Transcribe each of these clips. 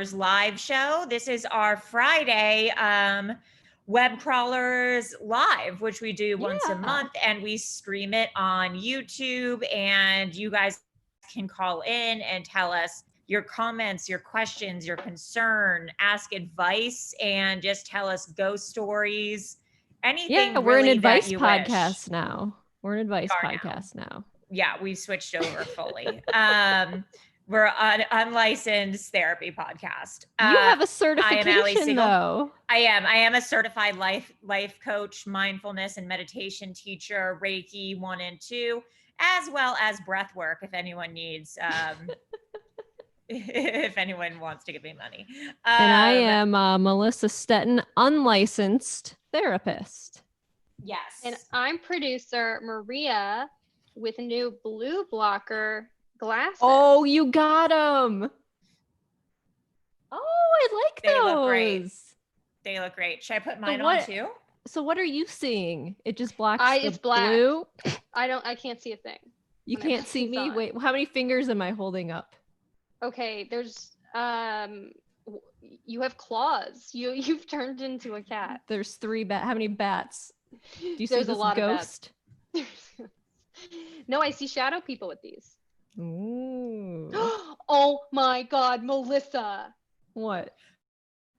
live show. This is our Friday Web Crawlers Live, which we do once a month, and we stream it on YouTube, and you guys can call in and tell us your comments, your questions, your concern, ask advice, and just tell us ghost stories, anything. Yeah, we're really an advice that you podcast wish. now. We're an advice podcast now. Yeah, we've switched over fully. We're an unlicensed therapy podcast. You have a certification, though. I am a certified life coach, mindfulness and meditation teacher, Reiki 1 and 2, as well as breath work. If anyone needs, if anyone wants to give me money. And I am Melissa Stetton, unlicensed therapist. Yes. And I'm producer Maria with new blue blocker glasses. Oh, you got them. Oh, I like They those. look great. They look great. Should I put mine on too? So what are you seeing? It just blocks it's black. Blue? I can't see a thing. You can't see me? Wait, how many fingers am I holding up? Okay, there's you have claws. You've turned into a cat. There's 3 bats. How many bats? Do you see There's this a lot ghost? of bats. No, I see shadow people with these. Ooh. Oh my God, Melissa. What?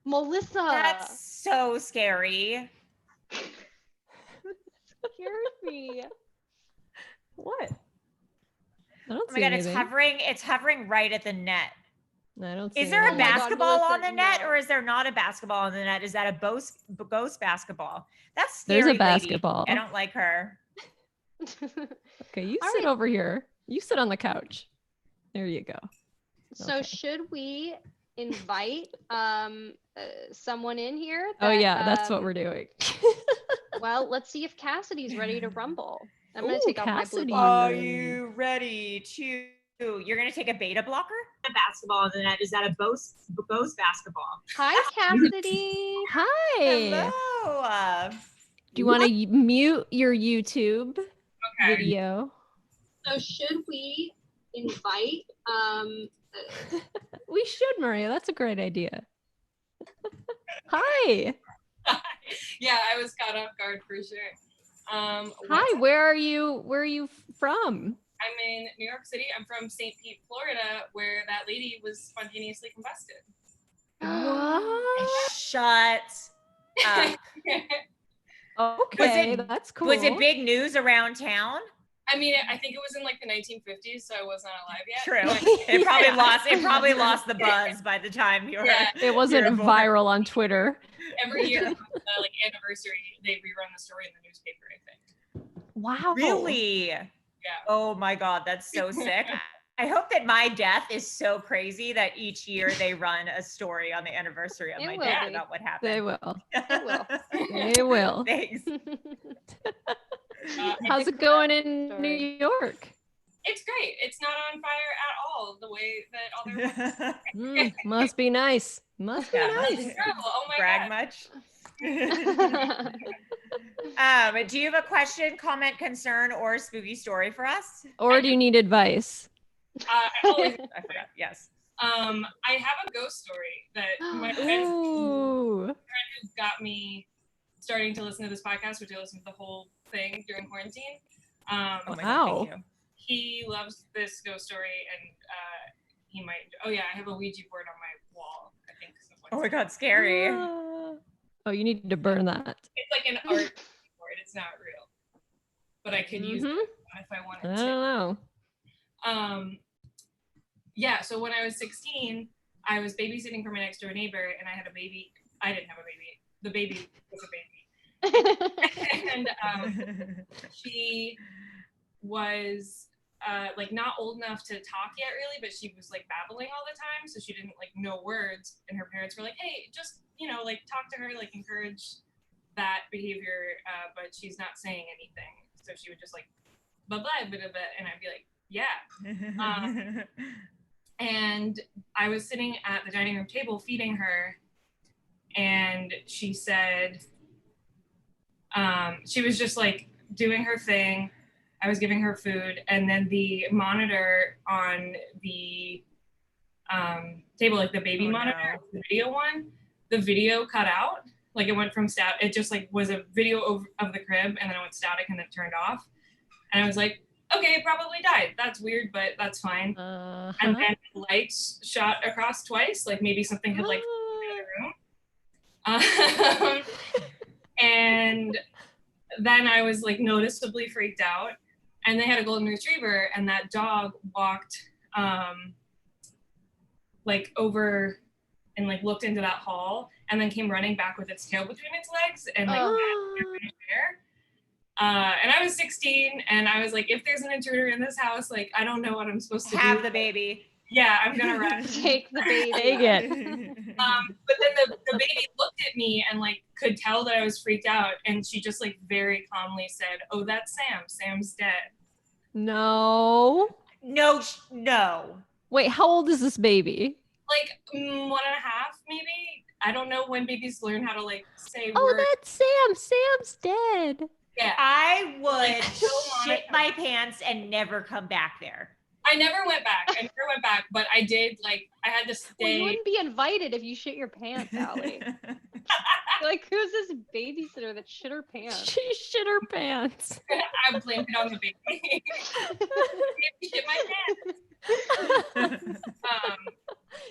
Melissa. That's so scary. Scared me. What? I don't Oh see my God, anything. it's hovering right at the net. I don't see Is there a anything. basketball God, on the net, no. or is there not a basketball on the net? Is that a ghost basketball? That's scary. There's a basketball. Lady. I don't like her. Okay, you All sit right. over here. You sit on the couch. There you go. So Okay. should we invite someone in here? Oh yeah, that's what we're doing. Well, let's see if Cassidy's ready to rumble. I'm gonna Ooh, take off my blue Cassidy. blocker. Are you ready to? You're gonna take a beta blocker? A basketball on the net. Is that a ghost basketball? Hi, Cassidy. Hi. Hello. Do you want to mute your YouTube video? So should we invite We should, Maria. That's a great idea. Hi. Yeah, I was caught off guard for sure. Hi, where are you? Where are you from? I'm in New York City. I'm from St. Pete, Florida, where that lady was spontaneously combusted. What? Shut up. Okay, that's cool. Was it big news around town? I mean, I think it was in like the 1950s, so I was not alive yet. True. It probably lost the buzz by the time you were. Yeah. It wasn't viral on Twitter. Every year, like anniversary, they rerun the story in the newspaper, I think. Wow. Really? Yeah. Oh my God, that's so sick. I hope that my death is so crazy that each year they run a story on the anniversary of my death about what happened. They will. It will. They will. Thanks. How's it going in New York? It's great. It's not on fire at all the way that all their ones. Must be nice. Must be nice. Oh my Brag God. much? Do you have a question, comment, concern, or spooky story for us? Or do you need advice? I forgot. Yes. I have a ghost story that my friend who got me starting to listen to this podcast, which I listened to the whole thing during quarantine. Oh my God, thank you. He loves this ghost story, and he might. Oh yeah, I have a Ouija board on my wall. I think. Oh my God, scary. Oh, you need to burn that. It's like an art board. It's not real, but I could use it if I wanted to. I don't know. Yeah. So when I was 16, I was babysitting for my next door neighbor, and I had a baby. I didn't have a baby. The baby was a baby. And she was like not old enough to talk yet really, but she was like babbling all the time, so she didn't like know words, and her parents were like, hey, just like talk to her, like encourage that behavior, but she's not saying anything, so she would just like blah blah blah blah, and I'd be like, yeah. And I was sitting at the dining room table feeding her, and she said, she was just like doing her thing. I was giving her food, and then the monitor on the table, like the baby Oh, monitor, no. the video one. The video cut out. Like it went from static. It just like was a video of the crib, and then it went static, and it turned off. And I was like, okay, it probably died. That's weird, but that's fine. And then lights shot across twice, like maybe something had like in the room. And then I was like noticeably freaked out. And they had a golden retriever, and that dog walked like over and like looked into that hall, and then came running back with its tail between its legs and like there. And I was 16, and I was like, if there's an intruder in this house, like I don't know what I'm supposed to do. Have the baby. Yeah, I'm gonna run. Take the baby. Take it. But then the baby looked at me and like could tell that I was freaked out, and she just like very calmly said, "Oh, that's Sam. Sam's dead." No. No. Wait, how old is this baby? Like 1.5, maybe. I don't know when babies learn how to like say Oh, words. that's Sam. Sam's dead. Yeah, I would Like, so shit monotone. my pants and never come back there. I never went back. But I did like I had to Well, you stay. wouldn't be invited if you shit your pants, Allie. Like, who's this babysitter that shit her pants? She shit her pants. I blamed it on the baby. Baby shit my pants.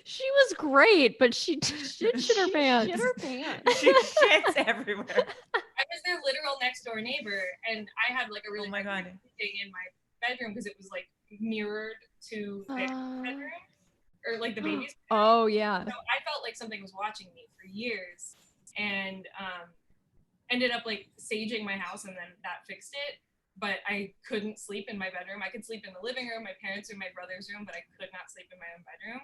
She was great, but she did shit her pants. Shit her pants. She shits everywhere. I was their literal next door neighbor, and I had like a really Oh my God. thing in my bedroom because it was like mirrored to their bedroom or like the baby's. Oh, yeah. So I felt like something was watching me for years, and ended up like saging my house, and then that fixed it. But I couldn't sleep in my bedroom. I could sleep in the living room, my parents' room, my brother's room, but I could not sleep in my own bedroom.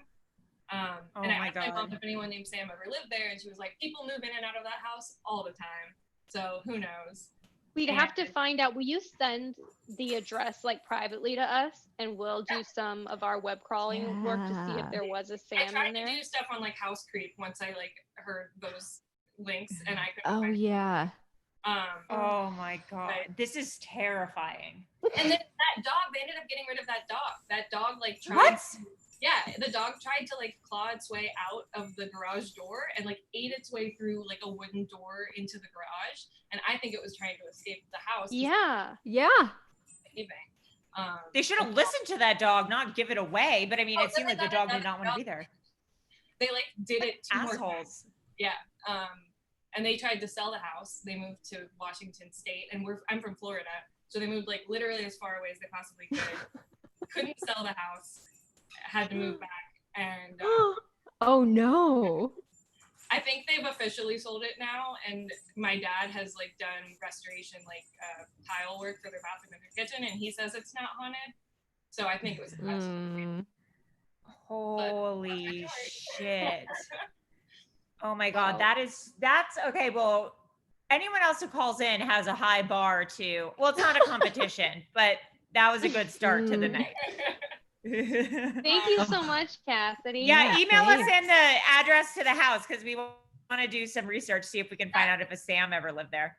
And I asked my mom if anyone named Sam ever lived there, and she was like, people move in and out of that house all the time. So who knows? We'd have to find out. Will you send the address like privately to us, and we'll do some of our web crawling work to see if there was a I Sam tried in to there? do stuff on like House Creep once I like heard those links, and I couldn't Oh, find it. yeah. Oh my God. Right. This is terrifying. And then that dog, they ended up getting rid of that dog. That dog like tried. What? Yeah, the dog tried to like claw its way out of the garage door and like ate its way through like a wooden door into the garage. And I think it was trying to escape the house. Yeah. Yeah. They should have listened to that dog, not give it away. But I mean, Oh, it seemed then like the they got dog did not want to another be there. They like did it 2 more times. Assholes. Yeah. And they tried to sell the house. They moved to Washington State, and I'm from Florida, so they moved like literally as far away as they possibly could. Couldn't sell the house, had to move back, and Oh, no. I think they've officially sold it now. And my dad has like done restoration, like tile work for their bathroom and their kitchen, and he says it's not haunted. So I think it was the best. Holy shit. Oh my God. Wow. That's okay. Well, anyone else who calls in has a high bar to, well, it's not a competition, but that was a good start to the night. Thank you so much, Cassidy. Yeah, email us thanks. in the address to the house because we want to do some research, see if we can find out if a Sam ever lived there.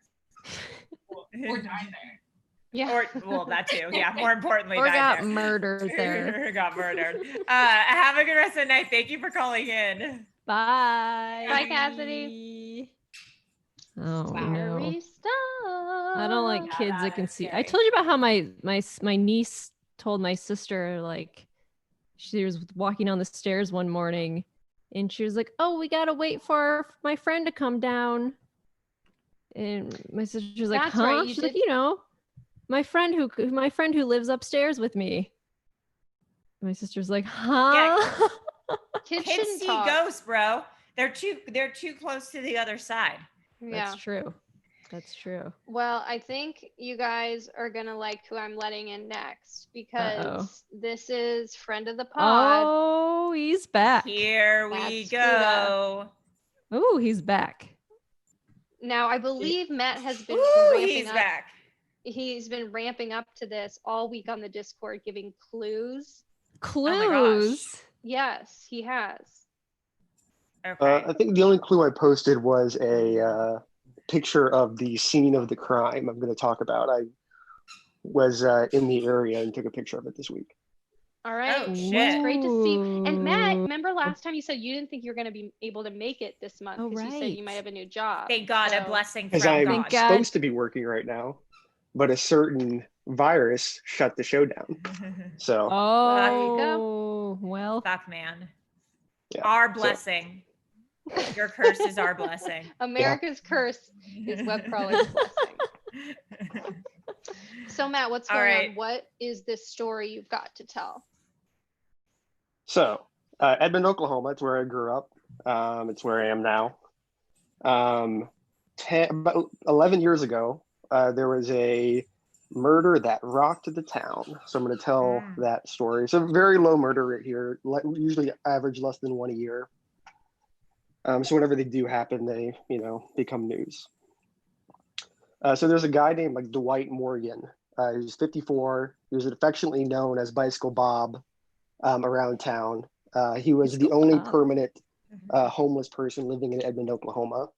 Or die there. Yeah. Or, well, that too. Yeah, more importantly, Or died got there. murdered there. Got murdered. Have a good rest of the night. Thank you for calling in. Bye. Bye, Cassidy. Oh, no. Scary stuff. I don't like Yeah, kids that that can is see. I scary. told you about how my niece told my sister, like, she was walking down the stairs one morning and she was like, oh, we gotta wait for my friend to come down. And my sister was like, That's huh? right, you She's like, did- you know, my friend who lives upstairs with me. My sister's like, huh? Kids Kids shouldn't see talk. ghosts, bro. They're too close to the other side. Yeah. That's true. That's true. Well, I think you guys are gonna like who I'm letting in next because this is friend of the pod. Oh, he's back. Here we That's go. Oh, he's back. Now, I believe Matt has been Ooh, ramping he's up. back. He's been ramping up to this all week on the Discord, giving clues. Clues. Yes, he has. Okay. I think the only clue I posted was a picture of the scene of the crime I'm going to talk about. I was in the area and took a picture of it this week. All right. Oh, It's shit. great to see. And Matt, Ooh. remember last time you said you didn't think you were going to be able to make it this month Oh, because you said you might right. have a new job. Thank God, a So- blessing Because from I'm Thank God. God. supposed to be working right now, but a certain virus shut the show down. So There you go. Oh, well. Fuck, man. yeah. Our So, blessing. Your curse is our blessing. America's curse is web crawler's blessing. So Matt, what's All going right. on? What is this story you've got to tell? Edmond, Oklahoma, it's where I grew up. It's where I am now. About 11 years ago, there was a murder that rocked the town. So I'm going to tell that story. It's a very low murder rate here, usually average less than one a year. So whenever they do happen, they, become news. So there's a guy named like Dwight Morgan. He was 54. He was affectionately known as Bicycle Bob around town. He was the Bicycle only Bob. permanent homeless person living in Edmond, Oklahoma.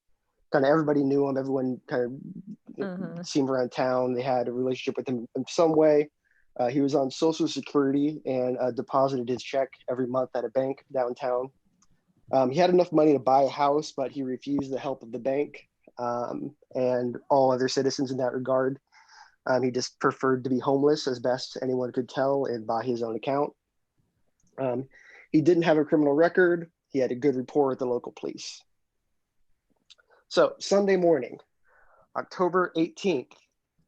Kind of everybody knew him. Everyone kind of seen him around town. They had a relationship with him in some way. He was on Social Security and deposited his check every month at a bank downtown. He had enough money to buy a house, but he refused the help of the bank and all other citizens in that regard. He just preferred to be homeless as best anyone could tell and by his own account. He didn't have a criminal record. He had a good rapport with the local police. So Sunday morning, October 18th,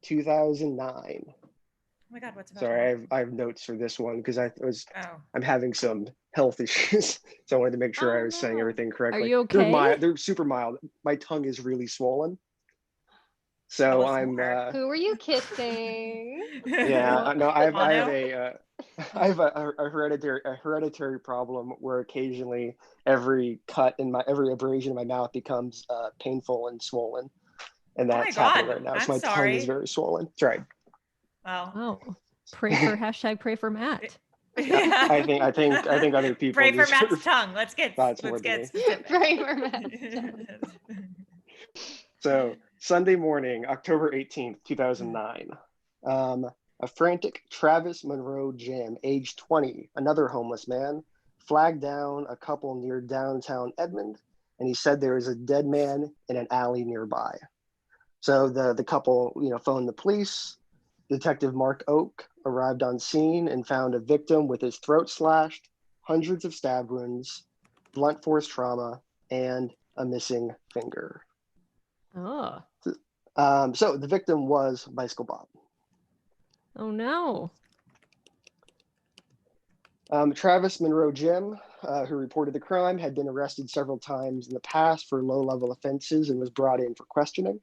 2009. Oh my God, what's about Sorry, I have notes for this one because Oh. I'm having some health issues, so I wanted to make sure I was saying no. everything correctly. Are you okay? They're super mild. My tongue is really swollen, so Tell us I'm. more. Who were you kissing? Yeah, no, I have Mono? I have a hereditary problem where occasionally every abrasion in my mouth becomes painful and swollen, and Oh my that's happening God, right now. I'm So my tongue is sorry. very swollen. That's right. Well, Oh, pray for #pray for Matt. Yeah, I think other people Pray for deserve Matt's tongue. Let's get thoughts more than me. specific. Pray for Matt. So Sunday morning, October 18th, 2009, a frantic Travis Monroe Jim, age 20, another homeless man, flagged down a couple near downtown Edmond, and he said there was a dead man in an alley nearby. So the couple, phoned the police. Detective Mark Oak arrived on scene and found a victim with his throat slashed, hundreds of stab wounds, blunt force trauma, and a missing finger. Oh. So the victim was Bicycle Bob. Oh no. Travis Monroe Jim, who reported the crime, had been arrested several times in the past for low-level offenses and was brought in for questioning.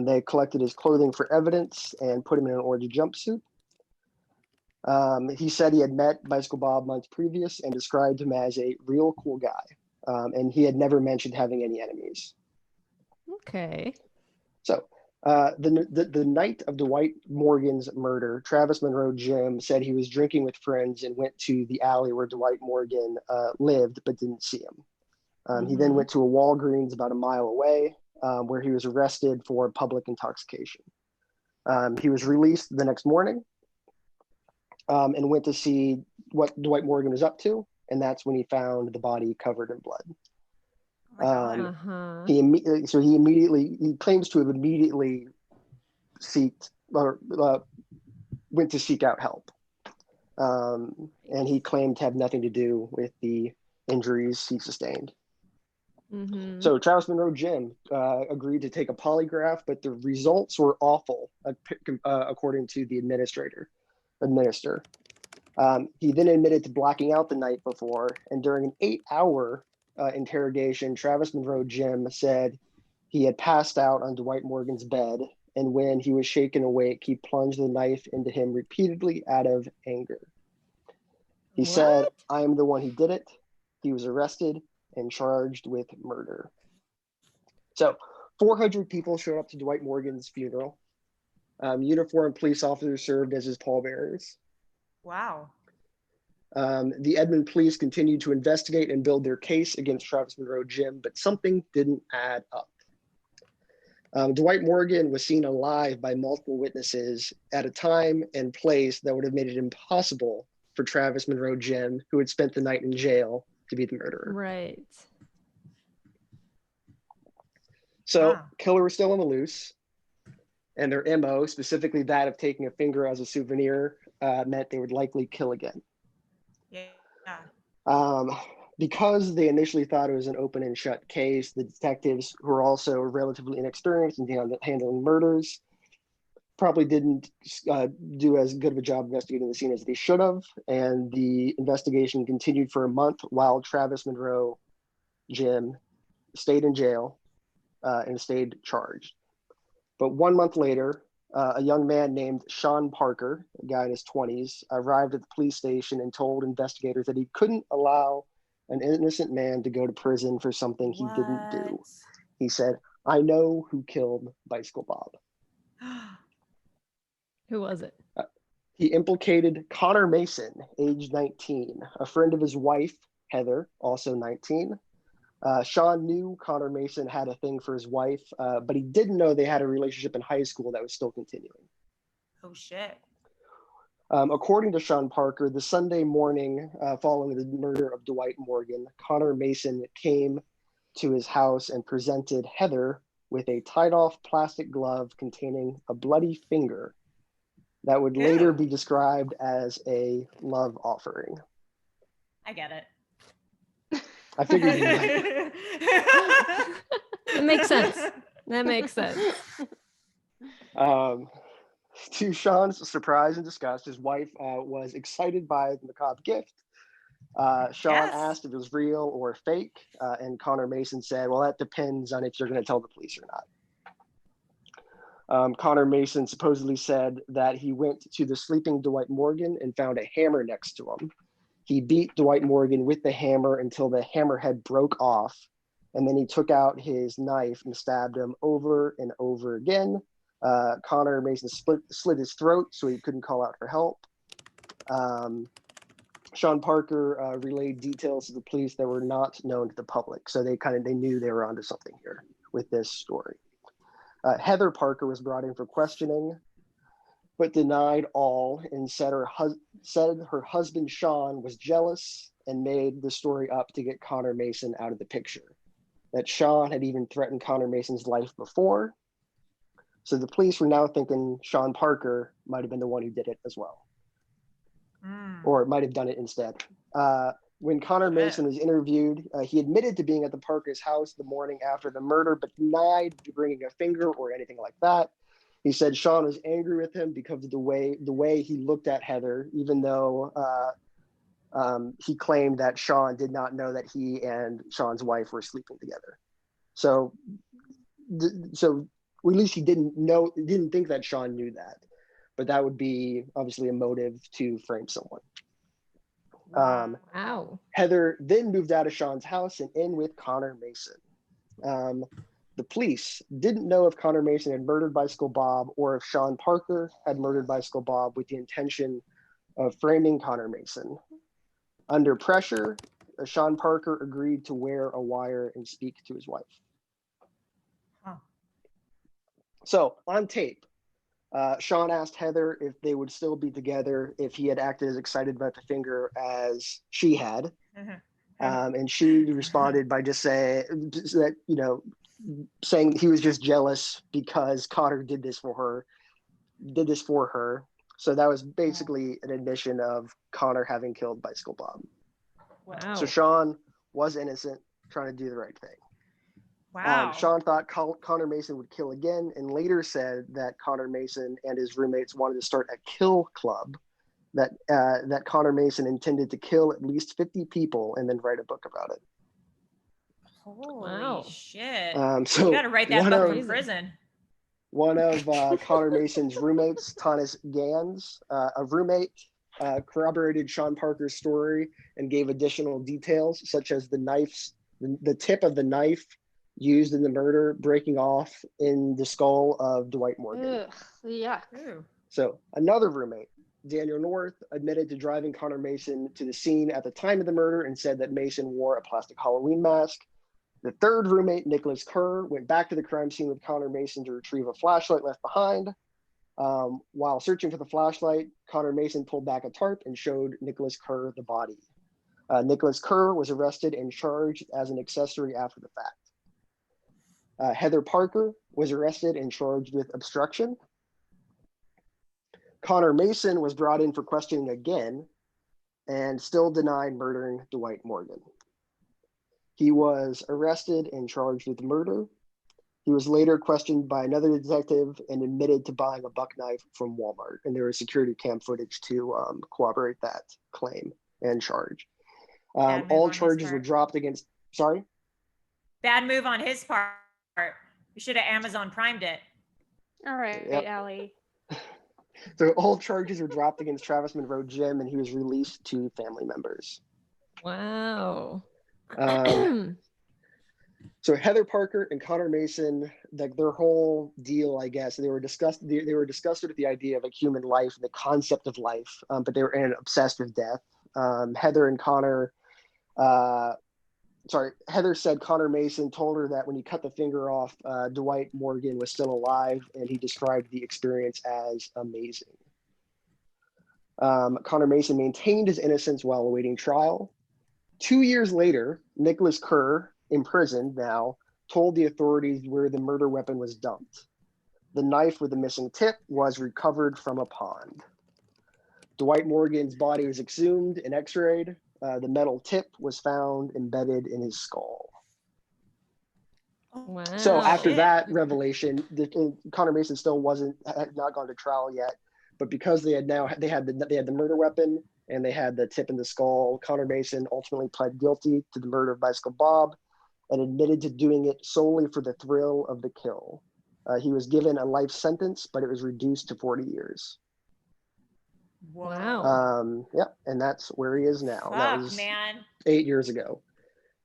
They collected his clothing for evidence and put him in an orange jumpsuit. He said he had met Bicycle Bob months previous and described him as a real cool guy. And he had never mentioned having any enemies. Okay. So the night of Dwight Morgan's murder, Travis Monroe Jim said he was drinking with friends and went to the alley where Dwight Morgan lived, but didn't see him. He then went to a Walgreens about a mile away, where he was arrested for public intoxication. He was released the next morning and went to see what Dwight Morgan was up to, and that's when he found the body covered in blood. He claims to have immediately went to seek out help, and he claimed to have nothing to do with the injuries he sustained. So Travis Monroe Jim agreed to take a polygraph, but the results were awful, according to the administrator. He then admitted to blacking out the night before, and during an 8-hour interrogation, Travis Monroe Jim said he had passed out on Dwight Morgan's bed, and when he was shaken awake, he plunged the knife into him repeatedly out of anger. He said, "I am the one who did it." He was arrested and charged with murder. So 400 people showed up to Dwight Morgan's funeral. Uniformed police officers served as his pallbearers. Wow. The Edmond police continued to investigate and build their case against Travis Monroe Jim, but something didn't add up. Dwight Morgan was seen alive by multiple witnesses at a time and place that would have made it impossible for Travis Monroe Jim, who had spent the night in jail, to be the murderer. Right. So Wow. killer was still on the loose, and their MO, specifically that of taking a finger as a souvenir, meant they would likely kill again. Yeah. Because they initially thought it was an open and shut case, the detectives, who were also relatively inexperienced in handling murders, probably didn't do as good of a job investigating the scene as they should have, and the investigation continued for a month while Travis Monroe Jim stayed in jail and stayed charged. But 1 month later, a young man named Sean Parker, a guy in his 20s, arrived at the police station and told investigators that he couldn't allow an innocent man to go to prison for something he didn't do. He said, "I know who killed Bicycle Bob." Who was it? He implicated Connor Mason, age 19, a friend of his wife, Heather, also 19. Sean knew Connor Mason had a thing for his wife, but he didn't know they had a relationship in high school that was still continuing. Oh, shit. According to Sean Parker, the Sunday morning following the murder of Dwight Morgan, Connor Mason came to his house and presented Heather with a tied-off plastic glove containing a bloody finger that would later be described as a love offering. I get it. I figured you might. It makes sense. That makes sense. To Sean's surprise and disgust, his wife was excited by the macabre gift. Sean asked if it was real or fake, and Connor Mason said, "Well, that depends on if you're going to tell the police or not." Connor Mason supposedly said that he went to the sleeping Dwight Morgan and found a hammer next to him. He beat Dwight Morgan with the hammer until the hammerhead broke off, and then he took out his knife and stabbed him over and over again. Connor Mason slit his throat so he couldn't call out for help. Sean Parker relayed details to the police that were not known to the public, so they knew they were onto something here with this story. Heather Parker was brought in for questioning, but denied all and said her husband Sean was jealous and made the story up to get Connor Mason out of the picture. That Sean had even threatened Connor Mason's life before. So the police were now thinking Sean Parker might have been the one who did it as well. Or might have done it instead. When Connor Mason was interviewed, he admitted to being at the Parker's house the morning after the murder, but denied bringing a finger or anything like that. He said Sean was angry with him because of the way he looked at Heather, even though he claimed that Sean did not know that he and Sean's wife were sleeping together. So at least he didn't think that Sean knew that, but that would be obviously a motive to frame someone. Wow. Heather then moved out of Sean's house and in with Connor Mason. The police didn't know if Connor Mason had murdered Bicycle Bob or if Sean Parker had murdered Bicycle Bob with the intention of framing Connor Mason. Under pressure, Sean Parker agreed to wear a wire and speak to his wife. So on tape, Sean asked Heather if they would still be together if he had acted as excited about the finger as she had. And she responded by just saying that, saying he was just jealous because Connor did this for her. So that was basically an admission of Connor having killed Bicycle Bob. Wow. So Sean was innocent, trying to do the right thing. Wow. Sean thought Connor Mason would kill again and later said that Connor Mason and his roommates wanted to start a kill club, that Connor Mason intended to kill at least 50 people and then write a book about it. Holy shit. So you got to write that book from prison. One of Connor Mason's roommates, Thomas Gans, a roommate, corroborated Sean Parker's story and gave additional details, such as the tip of the knife used in the murder breaking off in the skull of Dwight Morgan. Yeah. So another roommate, Daniel North, admitted to driving Connor Mason to the scene at the time of the murder and said that Mason wore a plastic Halloween mask. The third roommate, Nicholas Kerr, went back to the crime scene with Connor Mason to retrieve a flashlight left behind. While searching for the flashlight, Connor Mason pulled back a tarp and showed Nicholas Kerr the body. Nicholas Kerr was arrested and charged as an accessory after the fact. Heather Parker was arrested and charged with obstruction. Connor Mason was brought in for questioning again and still denied murdering Dwight Morgan. He was arrested and charged with murder. He was later questioned by another detective and admitted to buying a buck knife from Walmart. And there was security cam footage to corroborate that claim and charge. All charges were dropped against, sorry? Bad move on his part. You should have Amazon Primed it. All right, Yep. Allie. So all charges were dropped against Travis Monroe Jim, and he was released to family members. Wow. So Heather Parker and Connor Mason, like their whole deal, I guess, they were disgusted with the idea of like human life and the concept of life, but they were obsessed with death. Heather said Connor Mason told her that when he cut the finger off, Dwight Morgan was still alive, and he described the experience as amazing. Connor Mason maintained his innocence while awaiting trial. 2 years later, Nicholas Kerr, imprisoned now, told the authorities where the murder weapon was dumped. The knife with the missing tip was recovered from a pond. Dwight Morgan's body was exhumed and x-rayed. The metal tip was found embedded in his skull. Wow. So after that revelation, Connor Mason still had not gone to trial yet, but because they had the murder weapon and they had the tip in the skull, Connor Mason ultimately pled guilty to the murder of Bicycle Bob and admitted to doing it solely for the thrill of the kill. He was given a life sentence, but it was reduced to 40 years. Wow. Yep, and that's where he is now. That was Man. 8 years ago.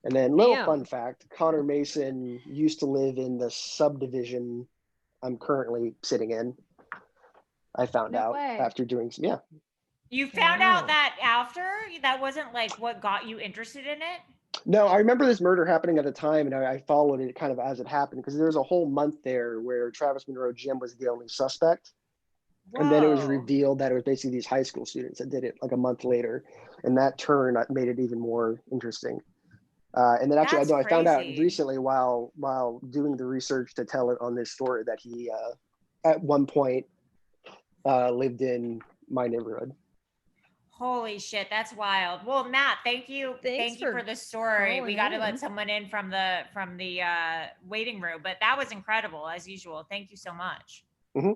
And then fun fact, Connor Mason used to live in the subdivision I'm currently sitting in. I found out after doing some, yeah. You found out that after? That wasn't like what got you interested in it? No, I remember this murder happening at the time, and I followed it kind of as it happened, because there was a whole month there where Travis Monroe Jim was the only suspect. Whoa. And then it was revealed that it was basically these high school students that did it like a month later. And that turn made it even more interesting. And then actually, I found out recently while doing the research to tell it on this story that he at one point lived in my neighborhood. Holy shit, that's wild. Well, Matt, thank you for the story. We got to let someone in from the waiting room, but that was incredible as usual. Thank you so much. Mm-hmm.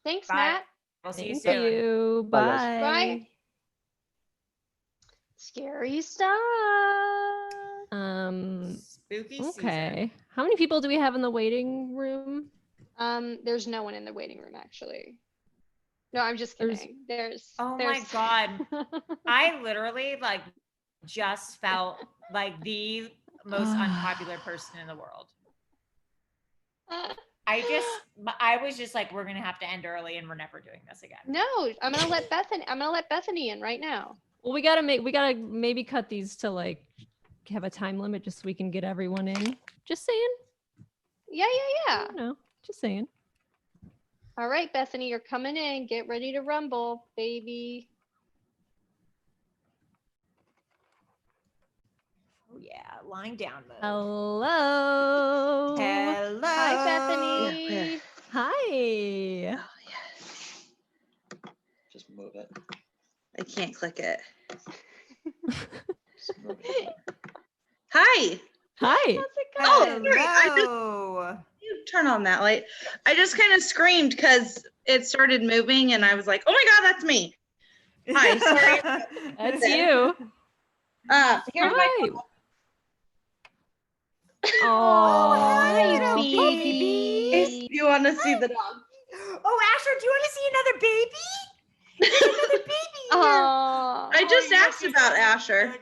Thanks, Bye. Matt. We'll see you Thank soon. you. Bye. Bye. Scary stuff. Spooky Okay. season. How many people do we have in the waiting room? There's no one in the waiting room actually. No, I'm just kidding. My God. I literally just felt like the most unpopular person in the world. I was just like, we're gonna have to end early and we're never doing this again. No, I'm gonna let Bethany in right now. Well, we gotta maybe cut these to have a time limit just so we can get everyone in. Just saying. Yeah. No, just saying. All right, Bethany, you're coming in. Get ready to rumble, baby. Oh yeah, lying down mode. Hello. Hello. Hi, Bethany. Yeah. Hi. Oh, yes. Just move it. I can't click it. Just move it. Hi. Hi. How's it Oh, going? Hello. You turn on that light. I just kind of screamed because it started moving and I was like, oh my God, that's me. Hi, sorry. That's you. Here's my Oh, hi, baby. You want to see the dog? Oh, Asher, do you want to see another baby? There's another baby here. Oh, I just asked about Asher.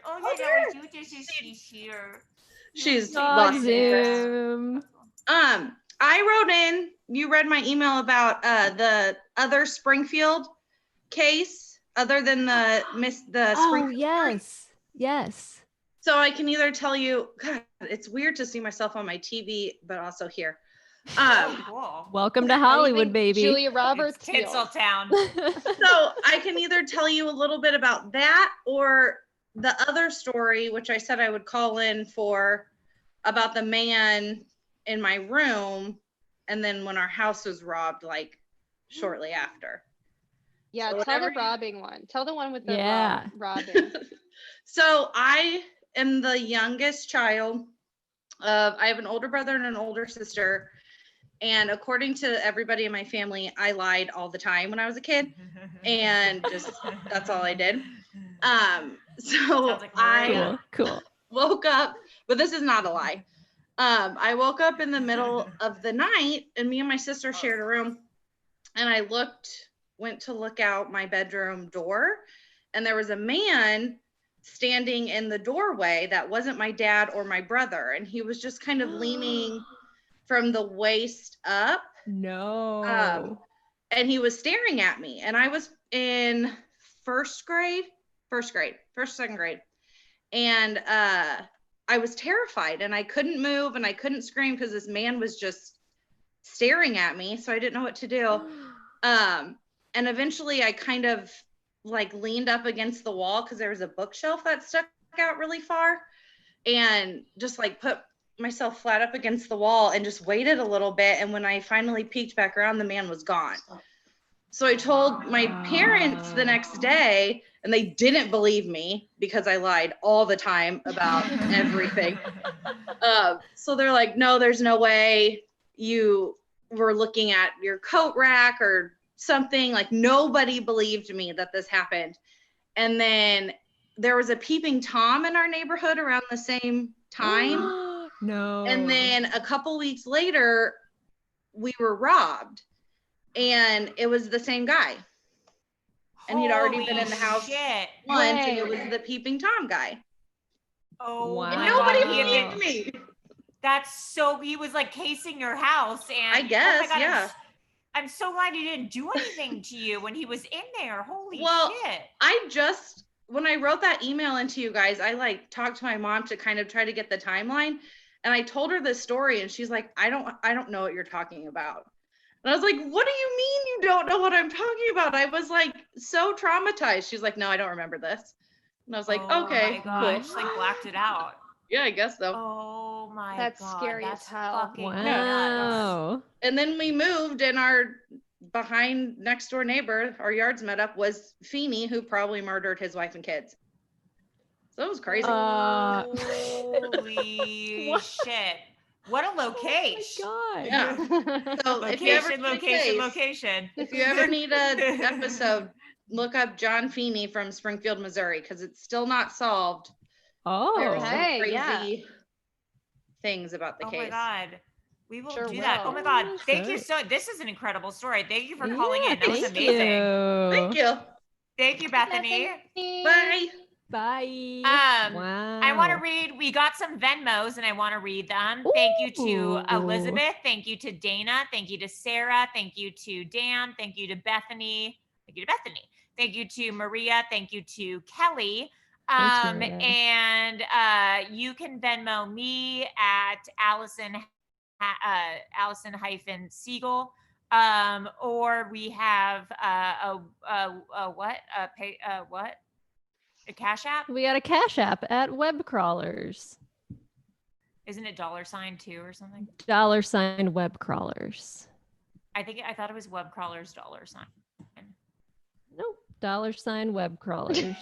Oh, yeah, she's here. She's dog lost Zoom. I wrote in, you read my email about the other Springfield case other than the Springfield. Yes. So I can either tell you, God, it's weird to see myself on my TV, but also here. Cool. Welcome to How do you Hollywood, think baby. Julia Roberts It's feels? Tinseltown. So I can either tell you a little bit about that or the other story, which I said I would call in for, about the man in my room, and then when our house was robbed, like shortly after. Yeah, So tell the whatever you- robbing one. Tell the one with the Yeah. robbing. So I am the youngest child of, I have an older brother and an older sister. And according to everybody in my family, I lied all the time when I was a kid. And just, that's all I did. So Sounds like Maria. Cool. woke up, but this is not a lie. I woke up in the middle of the night, and me and my sister shared a room, and I went to look out my bedroom door, and there was a man standing in the doorway that wasn't my dad or my brother, and he was just kind of leaning from the waist up, No. and he was staring at me, and I was in second grade, and I was terrified, and I couldn't move and I couldn't scream because this man was just staring at me, so I didn't know what to do. And eventually I kind of like leaned up against the wall because there was a bookshelf that stuck out really far, and just like put myself flat up against the wall and just waited a little bit. And when I finally peeked back around, the man was gone. So I told my parents the next day, and they didn't believe me because I lied all the time about everything. So they're like, no, there's no way you were looking at your coat rack or something. Like, nobody believed me that this happened. And then there was a peeping Tom in our neighborhood around the same time. No. And then a couple weeks later, we were robbed, and it was the same guy. And he'd already been in the house Shit. once, and it was the peeping Tom guy. Oh, Wow. And my nobody God. believed me. That's so, he was like casing your house, and I guess, oh my God, yeah. I'm so glad he didn't do anything to you when he was in there. Holy Well, shit. When I wrote that email into you guys, I like talked to my mom to kind of try to get the timeline. And I told her this story, and she's like, I don't know what you're talking about. And I was like, what do you mean you don't know what I'm talking about? I was like so traumatized. She's like, no, I don't remember this. And I was like, Oh okay, my God. cool. Just like blacked it out. Yeah, I guess so. Oh my That's God. scary as That's hell. fucking nuts. Wow. And then we moved, and our behind next door neighbor, our yards met up, was Feeney, who probably murdered his wife and kids. So it was crazy. Holy shit. What a location. Oh my God. Yeah. So if you ever Location. if you ever need an episode, look up John Feeney from Springfield, Missouri, because it's still not solved. There are some Hey, crazy yeah. things about the Oh case. my God. We will Sure do that. will. Oh my God. Thank you Sorry. so, this is an incredible story. Thank you for calling Yeah, in. That was thank amazing. you. Thank you. Thank you, Bethany. Bye. Bye. Wow. I want to Wow. read, we got some Venmos and I want to read them. Thank you to Ooh. Elizabeth. Thank you to Dana. Thank you to Sarah. Thank you to Dan. Thank you to Bethany. Thank you to Bethany. Thank you to Maria. Thank you to Kelly. Thanks, Maria. And you can Venmo me at Allison-Siegel. Or we have a Cash App? We got a Cash App at Web Crawlers. Isn't it $ too or something? $ Web Crawlers. I thought it was Web Crawlers $. Nope. $ Web Crawlers.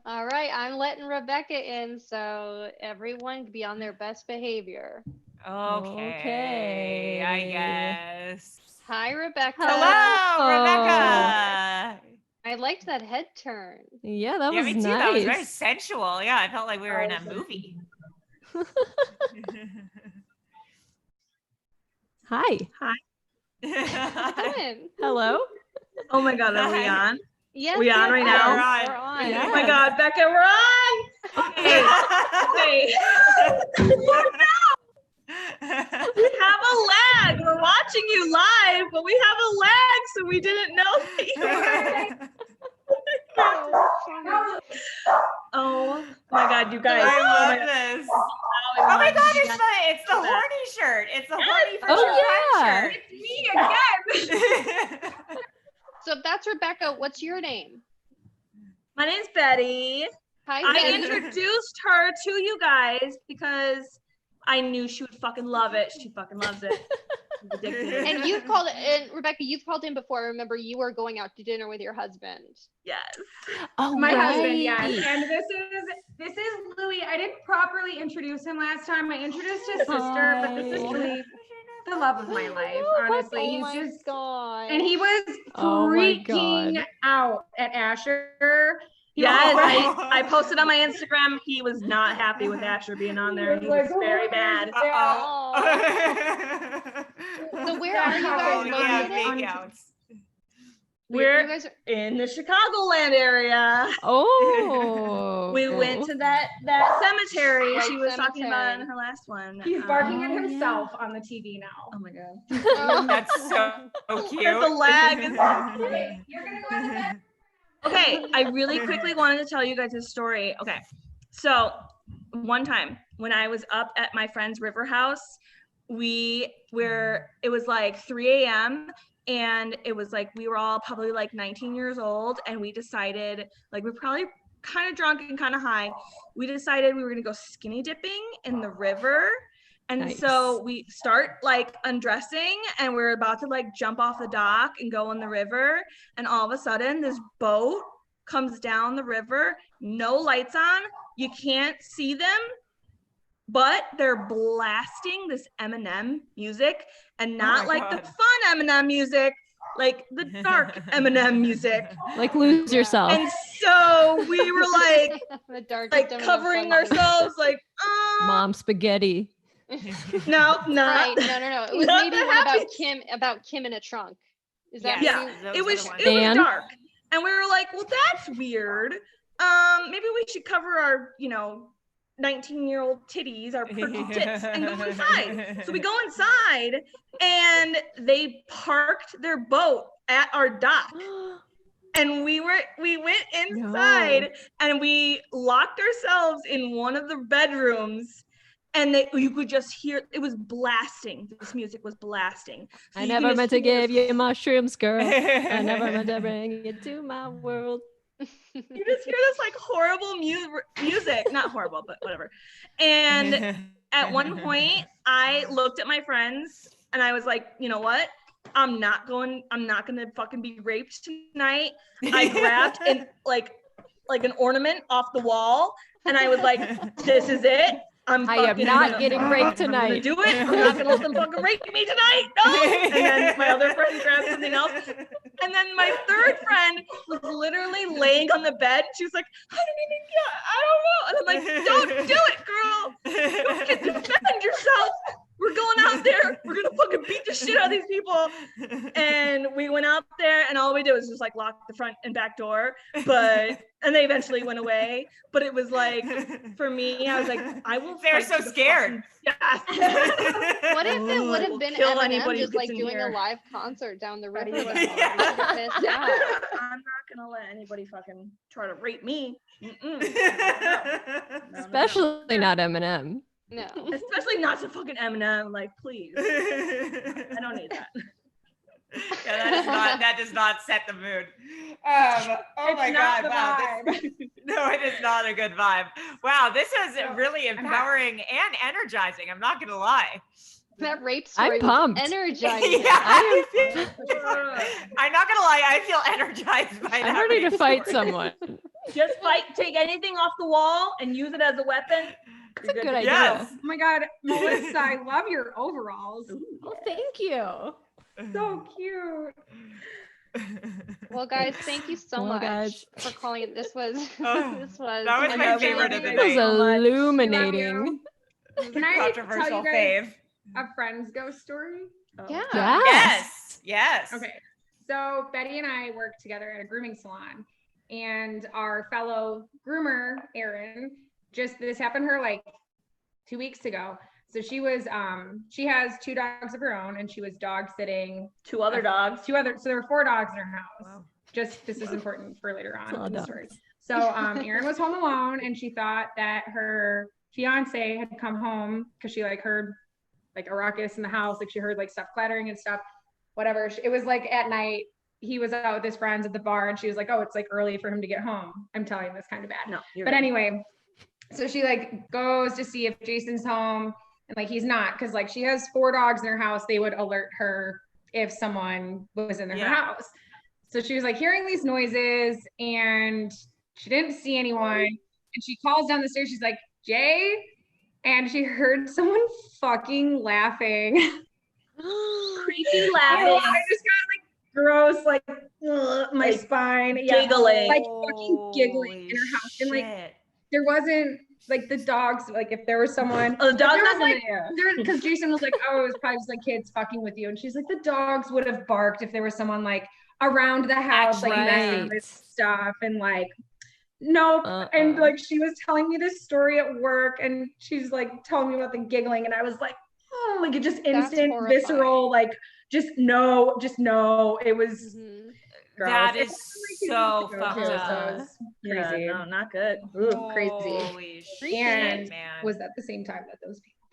All right, I'm letting Rebecca in, so everyone be on their best behavior. Okay. I guess. Hi, Rebecca. Hello, Rebecca. I liked that head turn. Yeah, that was me too. nice. That was very sensual. Yeah, I felt like we were in a movie. Hi. Doing? Hello. Oh my God, are we on? Yes, We on right now? We're on. Yeah. Oh my God, Becca, we're on. Okay. Okay. Oh no. We have a lag. We're watching you live, but we have a lag, so we didn't know that you were. Oh my God, you guys. I Oh my love God. this. we Oh my wanted God, to be it's the horny shirt. It's the horny for Oh, sure yeah. shirt. It's me again. So if that's Rebecca, what's your name? My name's Betty. Hi, I Betty. introduced her to you guys because I knew she would fucking love it. She fucking loves it. She's addicted. And you've called, and Rebecca, you've called in before. I remember you were going out to dinner with your husband. Yes. Oh, My right. husband, yes. And this is Louis. I didn't properly introduce him last time. I introduced his sister, but this is Louis, the love of my life. Honestly, Oh he's my just God. and he was Oh my freaking God. out at Asher. Yes, Oh. I posted on my Instagram. He was not happy with Asher being on there. He was very mad. So where are you guys Yeah, located? makeouts. We're You guys are, in the Chicagoland area. Oh. We went to that cemetery White she was talking about cemetery. in her last one. He's barking at Oh, himself on the TV now. Oh my God. oh. That's so cute. The lag is You're gonna go to bed. okay. I really quickly wanted to tell you guys a story. Okay. So one time when I was up at my friend's river house, it was like 3 a.m. and it was like we were all probably like 19 years old, and we decided, like, we're probably kind of drunk and kind of high. We decided we were gonna go skinny dipping in the river. And Nice. so we start like undressing, and we're about to like jump off the dock and go in the river, and all of a sudden this boat comes down the river, no lights on, you can't see them, but they're blasting this Eminem music, and not my like the God. fun Eminem music, like the dark Eminem music. Like lose Yeah. yourself. And so we were like The darkest like Eminem covering song ever. ourselves, like Mom spaghetti. no, not Right? No. It was Not maybe the one happy- about Kim in a trunk. Is that Yes. what you- Those it were was the ones. Dan? dark, and we were like, well, that's weird. Maybe we should cover our 19-year-old titties, our perky tits, and go inside. So we go inside, and they parked their boat at our dock, and we went inside, and we locked ourselves in one of the bedrooms, and you could just hear it was blasting. This music was blasting. So I you can never just meant to hear give you mushrooms, girl. I never meant to bring you to my world. you just hear this like horrible music, not horrible, but whatever. And at one point I looked at my friends and I was like, you know what? I'm not gonna fucking be raped tonight. I grabbed like an ornament off the wall, and I was like, this is it. I am not getting raped I'm gonna tonight. do it. I'm not gonna let them fucking rape me tonight. No. And then my other friend grabbed something else. And then my third friend was literally laying on the bed. She was like, I don't know. And I'm like, don't do it, girl. You can defend yourself. We're going out there. We're gonna fucking beat the shit out of these people. And we went out there, and all we did was just like lock the front and back door. And they eventually went away. But it was like, for me, I was like, I will. They were fight so to the scared. fucking What if it would have We'll been kill Eminem anybody who just like gets in doing here. a live concert down the river? Ready? with them? Yeah. We would've missed out. I'm not gonna let anybody fucking try to rape me. No. Especially not Eminem. No. Especially not to fucking Eminem. Like, please. I don't need that. Yeah, that does not set the mood. Oh It's my not God! the Wow, no, it is not a good vibe. Wow, this is really empowering and energizing. I'm not gonna lie. That rape I'm story pumped. was energizing. Yeah, I'm not gonna lie. I feel energized by that. I'm ready to rape fight story. someone. Just take anything off the wall and use it as a weapon. That's a good idea. Yes. Oh my God, Melissa, I love your overalls. Oh, thank you. So cute. Well, guys, thank you so Well, much guys. for calling. This was Oh, this was that was my my God, we favorite love of the you That was night. so much. illuminating. Can I tell Controversial you guys fave. a friend's ghost story? Yeah. Yes. Yes. Okay. So Betty and I work together at a grooming salon, and our fellow groomer, Erin, this happened to her like 2 weeks ago. So she was, she has 2 dogs of her own, and she was dog sitting Two other dogs. so there were 4 dogs in her house. Wow. This is important for later That's a lot on in of the story. So Erin was home alone, and she thought that her fiance had come home because she like heard like a ruckus in the house, like she heard like stuff clattering and stuff, whatever. It was like at night. He was out with his friends at the bar, and she was like, "Oh, it's like early for him to get home." I'm telling you, this kind of bad. No, but anyway, so she like goes to see if Jason's home, and like he's not, because like she has 4 dogs in her house. They would alert her if someone was in her house. So she was like hearing these noises, and she didn't see anyone. And she calls down the stairs. She's like, "Jay," and she heard someone fucking laughing. Creepy laughing. I just got like gross, like my Like, spine, giggling. like fucking giggling in her house, and like there wasn't like the dogs, like if there was someone, Oh, the dog's there not was like there, because Jason was like, "Oh, it was probably just like kids fucking with you," and she's like, "The dogs would have barked if there was someone like around the house, like messing with stuff," and like nope. And like she was telling me this story at work, and she's like telling me about the giggling, and I was like, oh, like it just instant visceral, like just no. It was gross. That is so fucked up. Crazy. Yeah, no, not good. Ooh, crazy. Holy shit, And man. was at the same time that those people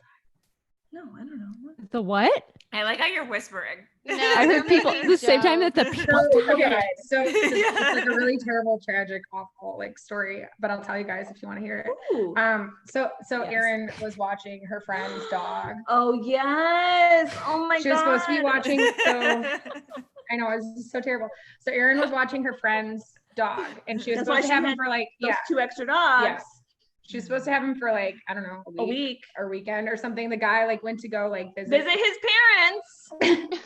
No, I don't know. The what? I like how you're whispering. I heard people at the same time that the people. Okay, so it's like a really terrible, tragic, awful like story, but I'll tell you guys if you want to hear it. Ooh. So Erin was watching her friend's dog. Oh yes. Oh my god. She was supposed to be watching. So I know it's so terrible. So Erin was watching her friend's dog, and she was supposed to have him for like those 2 extra dogs. Yes. She was supposed to have him for like, I don't know, A week or weekend or something. The guy like went to go like visit his parents.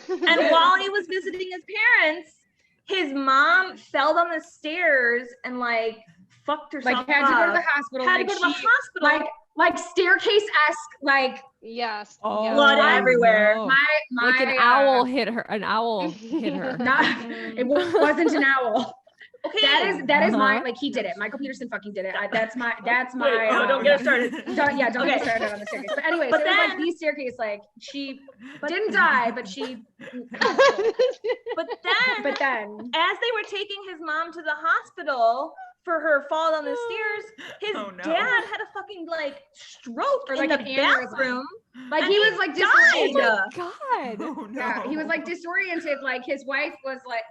And while he was visiting his parents, his mom fell down the stairs and like fucked herself like had to go to the hospital. Had to go to the hospital. Like staircase-esque, like yes. Blood everywhere. No. My Like an owl hit her. An owl hit her. Not, it wasn't an owl. Okay. That is my, like he did it. Michael Peterson fucking did it. That's my Wait, don't get us started. Don't get started on the staircase. But anyway, so it was like these staircase, like she didn't die, but she. But then, as they were taking his mom to the hospital for her fall down the stairs, his dad had a fucking like stroke or like in the bathroom. Like he was like disoriented. Oh my god. Oh, no. Yeah, he was like disoriented. Like his wife was like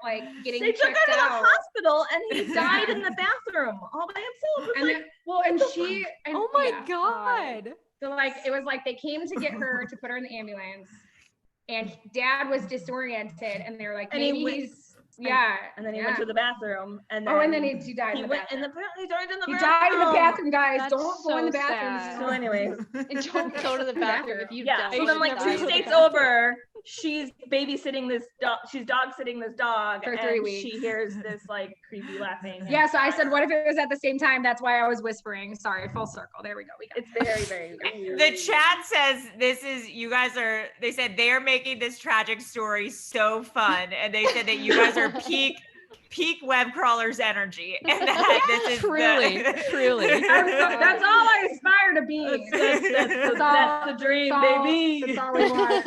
getting They took checked her to out. the hospital, and he died in the bathroom all by himself. And then, Oh my god. So like it was like they came to get her to put her in the ambulance, and dad was disoriented, and they were like, And maybe he's and then he went to the bathroom, and then and then he died. He went in the he died in the He bathroom. died in the bathroom, guys. That's Don't go in the so bathroom. sad. So anyways, And don't go to the bathroom if you yeah. die. So then, like 2 states over, she's babysitting this dog. She's dog sitting this dog For 3 and weeks. She hears this like creepy laughing. Yeah, so I said, what if it was at the same time? That's why I was whispering. Sorry, full circle. There we go. We got It's very, very weird. The chat says they said they are making this tragic story so fun, and they said that you guys are peak web crawlers energy, and that this is Truly. That's all I aspire to be. That's the dream, baby. That's all we want.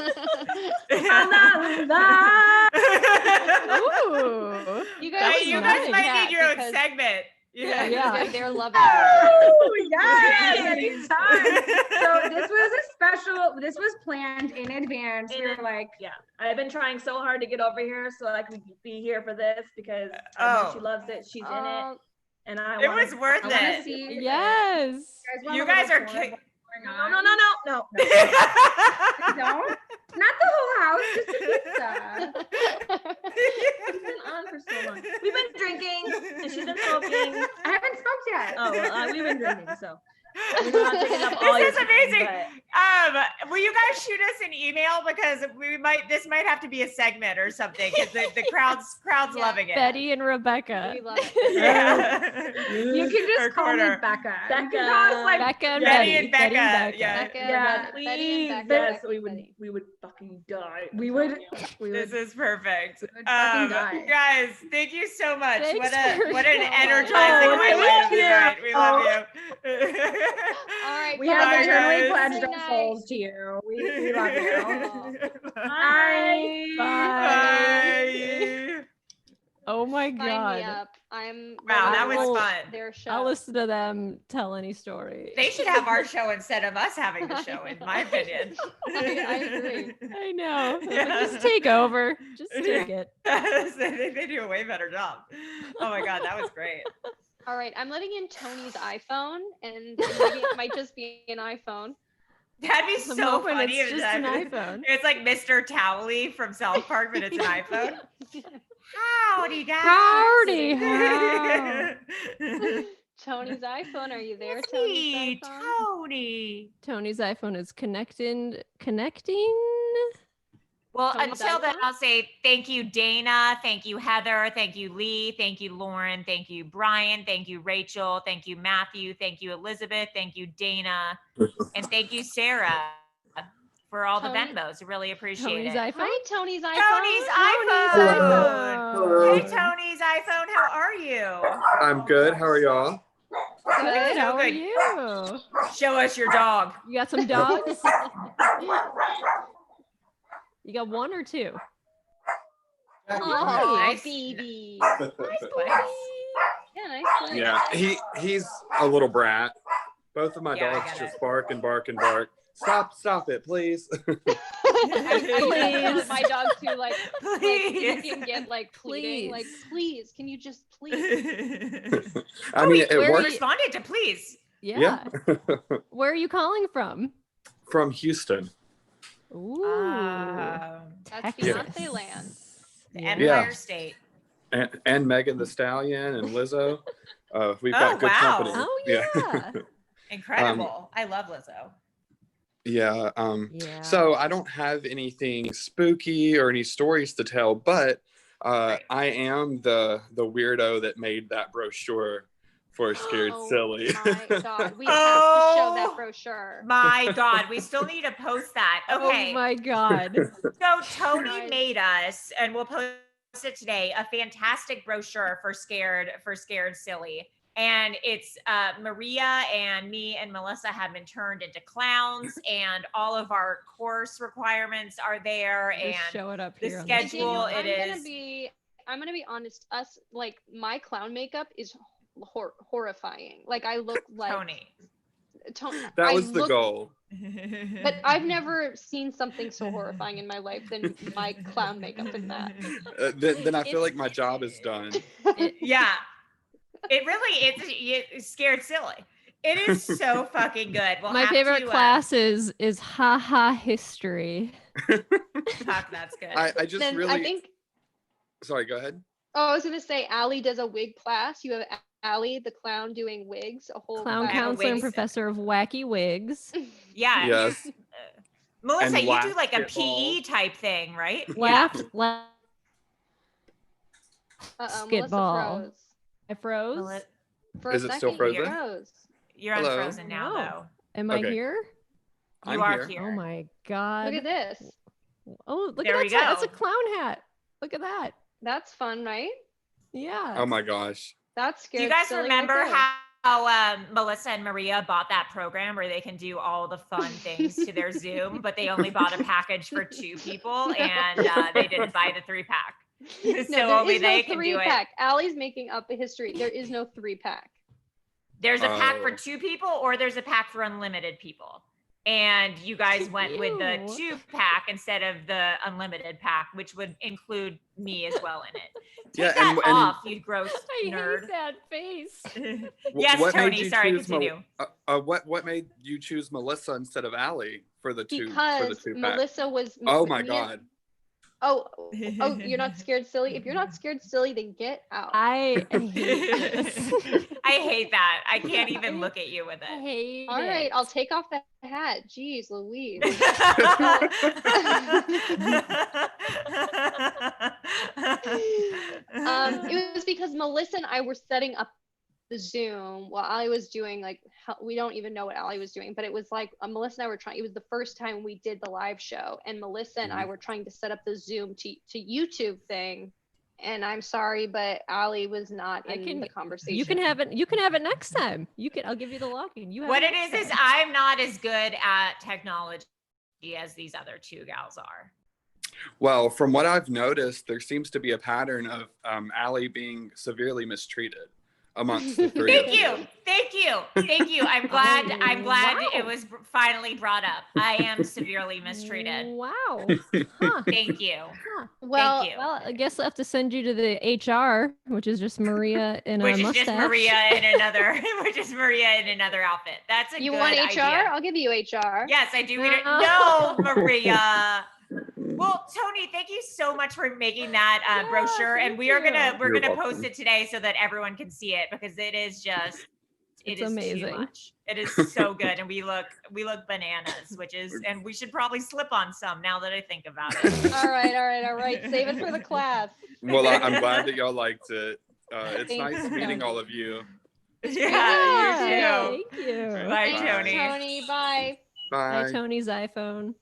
Ooh. You guys, you guys might need your own segment. Yeah. They're loving it. Oh, yes, anytime. So this was planned in advance. We were like, yeah, I've been trying so hard to get over here so I can be here for this because I know she loves it. She's in it, and It was worth it. see. Yes. You guys are No. No. Not the whole house, just the pizza. She's been on for so long. We've been drinking, and she's been smoking. I haven't smoked yet. Oh, well, we've been drinking, so. We're not taking up all This your is time, amazing. but- Will you guys shoot us an email, because this might have to be a segment or something, because the crowd's loving it. Betty and Rebecca. We love it. Yeah. You can just call me Corner. Becca. Becca. You can call us like Becca and Betty Betty. and Becca. Betty and Yeah. Becca, Yeah, Betty please. and Becca, Yes, Betty. we would fucking die. We would. This is perfect. would fucking die. Guys, thank you so much. Thanks What an for- energizing Oh, way we love to you. We love you. All right. We bye, have Bye, eternally guys. pledged Good our night. souls to you. We love you. Bye. Bye. Bye. Oh my Sign god. me up. I'm Wow, ready that to was watch fun. Their show. I'll listen to them tell any story. They should have our show instead of us having the show, in my opinion. I agree. I know. I'm like, Yeah. just take over. Just take it. They do a way better job. Oh my God, that was great. All right, I'm letting in Tony's iPhone, and maybe it might just be an iPhone. That'd be I'm so hoping funny. it's if just an that- iPhone. It's like Mr. Towley from South Park, but it's an iPhone. Howdy, guys. Howdy, how? Tony's iPhone, are you there, It's Tony's me, iPhone? Tony. Tony's iPhone is connecting. Well, Tony's until then, iPhone? I'll say thank you, Dana. Thank you, Heather. Thank you, Lee. Thank you, Lauren. Thank you, Brian. Thank you, Rachel. Thank you, Matthew. Thank you, Elizabeth. Thank you, Dana. And thank you, Sarah, for all the Tony- Venmos. I really appreciate Tony's it. iPhone. Hi, Tony's iPhone. Tony's iPhone. Hello. Hey, Tony's iPhone. How are you? I'm good. How are y'all? Good. So How are good. you? Show us your dog. You got some dogs? You got one or two? Oh, Nice. baby. Nice place. Yeah, nice place. Yeah, he's a little brat. Both of my Yeah, I dogs get just it. bark and bark and bark. Stop it, please. I Please. my dog too, like Please. he can get like pleading, like please, can you just please? I mean, it where You works responded to please. Yeah. Where are you calling from? from Houston. Ooh. That's Texas. Beyonce land. The Yeah. Empire State. And Megan the Stallion and Lizzo. We've Oh, got good wow. company. Oh yeah. Incredible. I love Lizzo. Yeah. Yeah. So I don't have anything spooky or any stories to tell, but Right. I am the weirdo that made that brochure for Scared Oh Silly. my god, we have to show that Oh. brochure. My God, we still need to post that. Okay. Oh my god. So Tony Nice. made us, and we'll post it today, a fantastic brochure for Scared Silly. And it's Maria and me and Melissa have been turned into clowns, and all of our course requirements are there. Just And show it up the here. on schedule, screen. I'm gonna be honest. Us, like, my clown makeup is horrifying. Like, I look like Tony. That I was the look- goal. But I've never seen something so horrifying in my life than my clown makeup in that. Then I feel like my job is done. Yeah. It really it's Scared Silly. It is so fucking good. We'll My have favorite to, class is haha history. Fuck, that's good. I just Then really. I think. Sorry, go ahead. Oh, I was gonna say, Allie does a wig class. You have Allie, the clown, doing wigs. A whole Clown class. counselor and wigs. professor of wacky wigs. Yeah. Yes. Melissa, And you do like a basketball. PE type thing, right? Laughed. Melissa Skitball. froze. I froze. Meli- For Is a it second, still you frozen? froze. You're Hello? unfrozen now, No. though. Am I Okay. here? You I'm are here. here. Oh my god. Look at this. Oh, look There at we that. That's a go. clown hat. Look at that. That's fun, right? Yeah. Oh my gosh. That's Do scary. you guys remember how Melissa and Maria bought that program where they can do all the fun things to their Zoom, but they only bought a package for 2 people and they didn't buy the 3-pack. No, So there only is they no can do it. 3-pack. Allie's making up a history. There is no 3-pack. There's a pack for Oh. 2 people or there's a pack for unlimited people. And you guys went with the Ew. 2-pack instead of the unlimited pack, which would include me as well in it. Take Yeah, that and- off, you gross I nerd. hate that face. Yes, What made Tony, you sorry, choose continue. What made you choose Melissa instead of Allie for the two? Because 2-pack? Melissa was. Oh my me and- god. Oh, you're not scared silly? If you're not scared silly, then get out. I hate this. I hate that. I can't even look at you with I it. hate All right, it. I'll take off the hat. Jeez, Louise. It was because Melissa and I were setting up the Zoom while Ali was doing we don't even know what Ali was doing, but it was like Melissa and I were trying. It was the first time we did the live show, and Melissa and I were trying to set up the Zoom to YouTube thing. And I'm sorry, but Ali was not in the conversation. You can have it. You can have it next time. I'll give you the login. You have What it it next is time. I'm not as good at technology as these other 2 gals are. Well, from what I've noticed, there seems to be a pattern of Allie being severely mistreated amongst the three of you. Thank you. I'm glad Wow. it was finally brought up. I am severely mistreated. Wow. Huh. Thank you. Huh. Well, Thank you. Well, I guess I'll have to send you to the HR, which is just Maria in a Which is mustache. just Maria in another outfit. That's a you good want HR? idea. I'll give you HR. Yes, I do. No. No, Maria. Well, Tony, thank you so much for making that Yeah, brochure, and thank we're you. gonna You're post welcome. it today so that everyone can see it because it is just It's too amazing. much. It is so good, and we look bananas, and we should probably slip on some now that I think about it. All right. Save it for the class. Well, I'm glad that y'all liked it. It's Thank nice you. meeting all of you. Yeah, you too. Thank you. Bye, Thanks, Tony. Tony. Bye. By Bye. Tony's iPhone.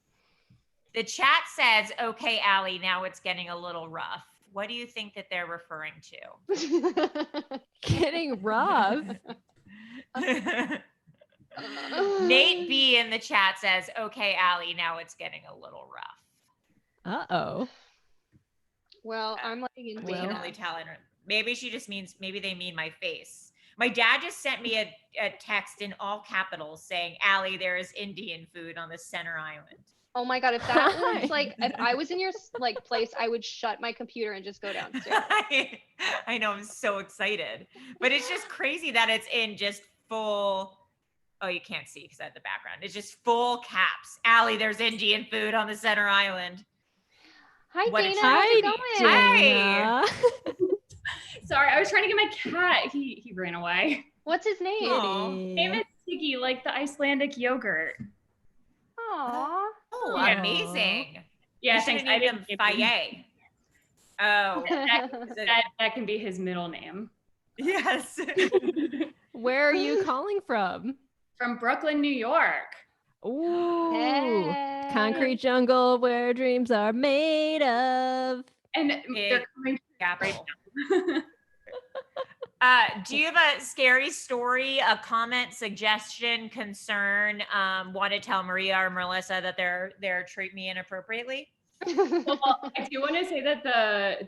The chat says, "Okay, Allie, now it's getting a little rough." What do you think that they're referring to? Getting rough. Nate B in the chat says, "Okay, Allie, now it's getting a little rough." Uh-oh. Well, I'm like in We can Dana. only tell in her. Maybe she just means, maybe they mean my face. My dad just sent me a text in all capitals saying, "Allie, there is Indian food on the center island." Oh my God, if that was like, if I was in your like place, I would shut my computer and just go downstairs. I know, I'm so excited. But it's just crazy that it's in just full, oh, you can't see because I have the background. It's just full caps. Allie, there's Indian food on the center island. Hi, What a Dana. treat. How's it going? Dana. Sorry, I was trying to get my cat. He ran away. What's his name? Aw. His name is Tiggy, like the Icelandic yogurt. Aw. Oh, Yeah. amazing. Yeah, You thanks. should've I named didn't him give him- Faye. Oh, that can be his middle name. yes. Where are you calling from? From Brooklyn, New York. Ooh. Hey. Concrete jungle where dreams are made of. And Big they're coming capital. right Do you have a scary story, a comment, suggestion, concern? Want to tell Maria or Melissa that they're treating me inappropriately? Well, I do want to say that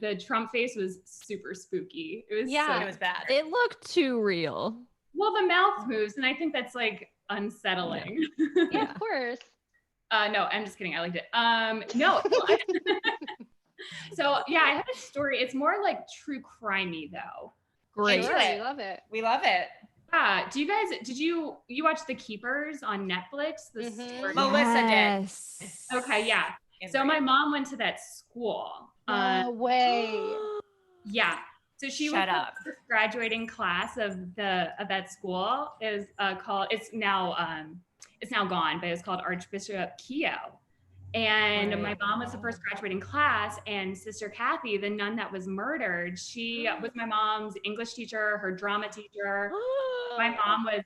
the Trump face was super spooky. It was Yeah. so- It was bad. It looked too real. well, the mouth moves, and I think that's like unsettling. Yeah, of course. No, I'm just kidding. I liked it. No. So yeah, I have a story. It's more like true crimey though. Great. Into Sure, it. I love it. We love it. Yeah. Did you watch The Keepers on Netflix? The Mhm. story? Melissa did. Yes. Okay, yeah. So my mom went to that school. No way. Yeah. So she Shut was up. the first graduating class of that school. It was called. It's now gone, but it was called Archbishop Keough. And Right. my mom was the first graduating class, and Sister Kathy, the nun that was murdered, she was my mom's English teacher, her drama teacher. My mom was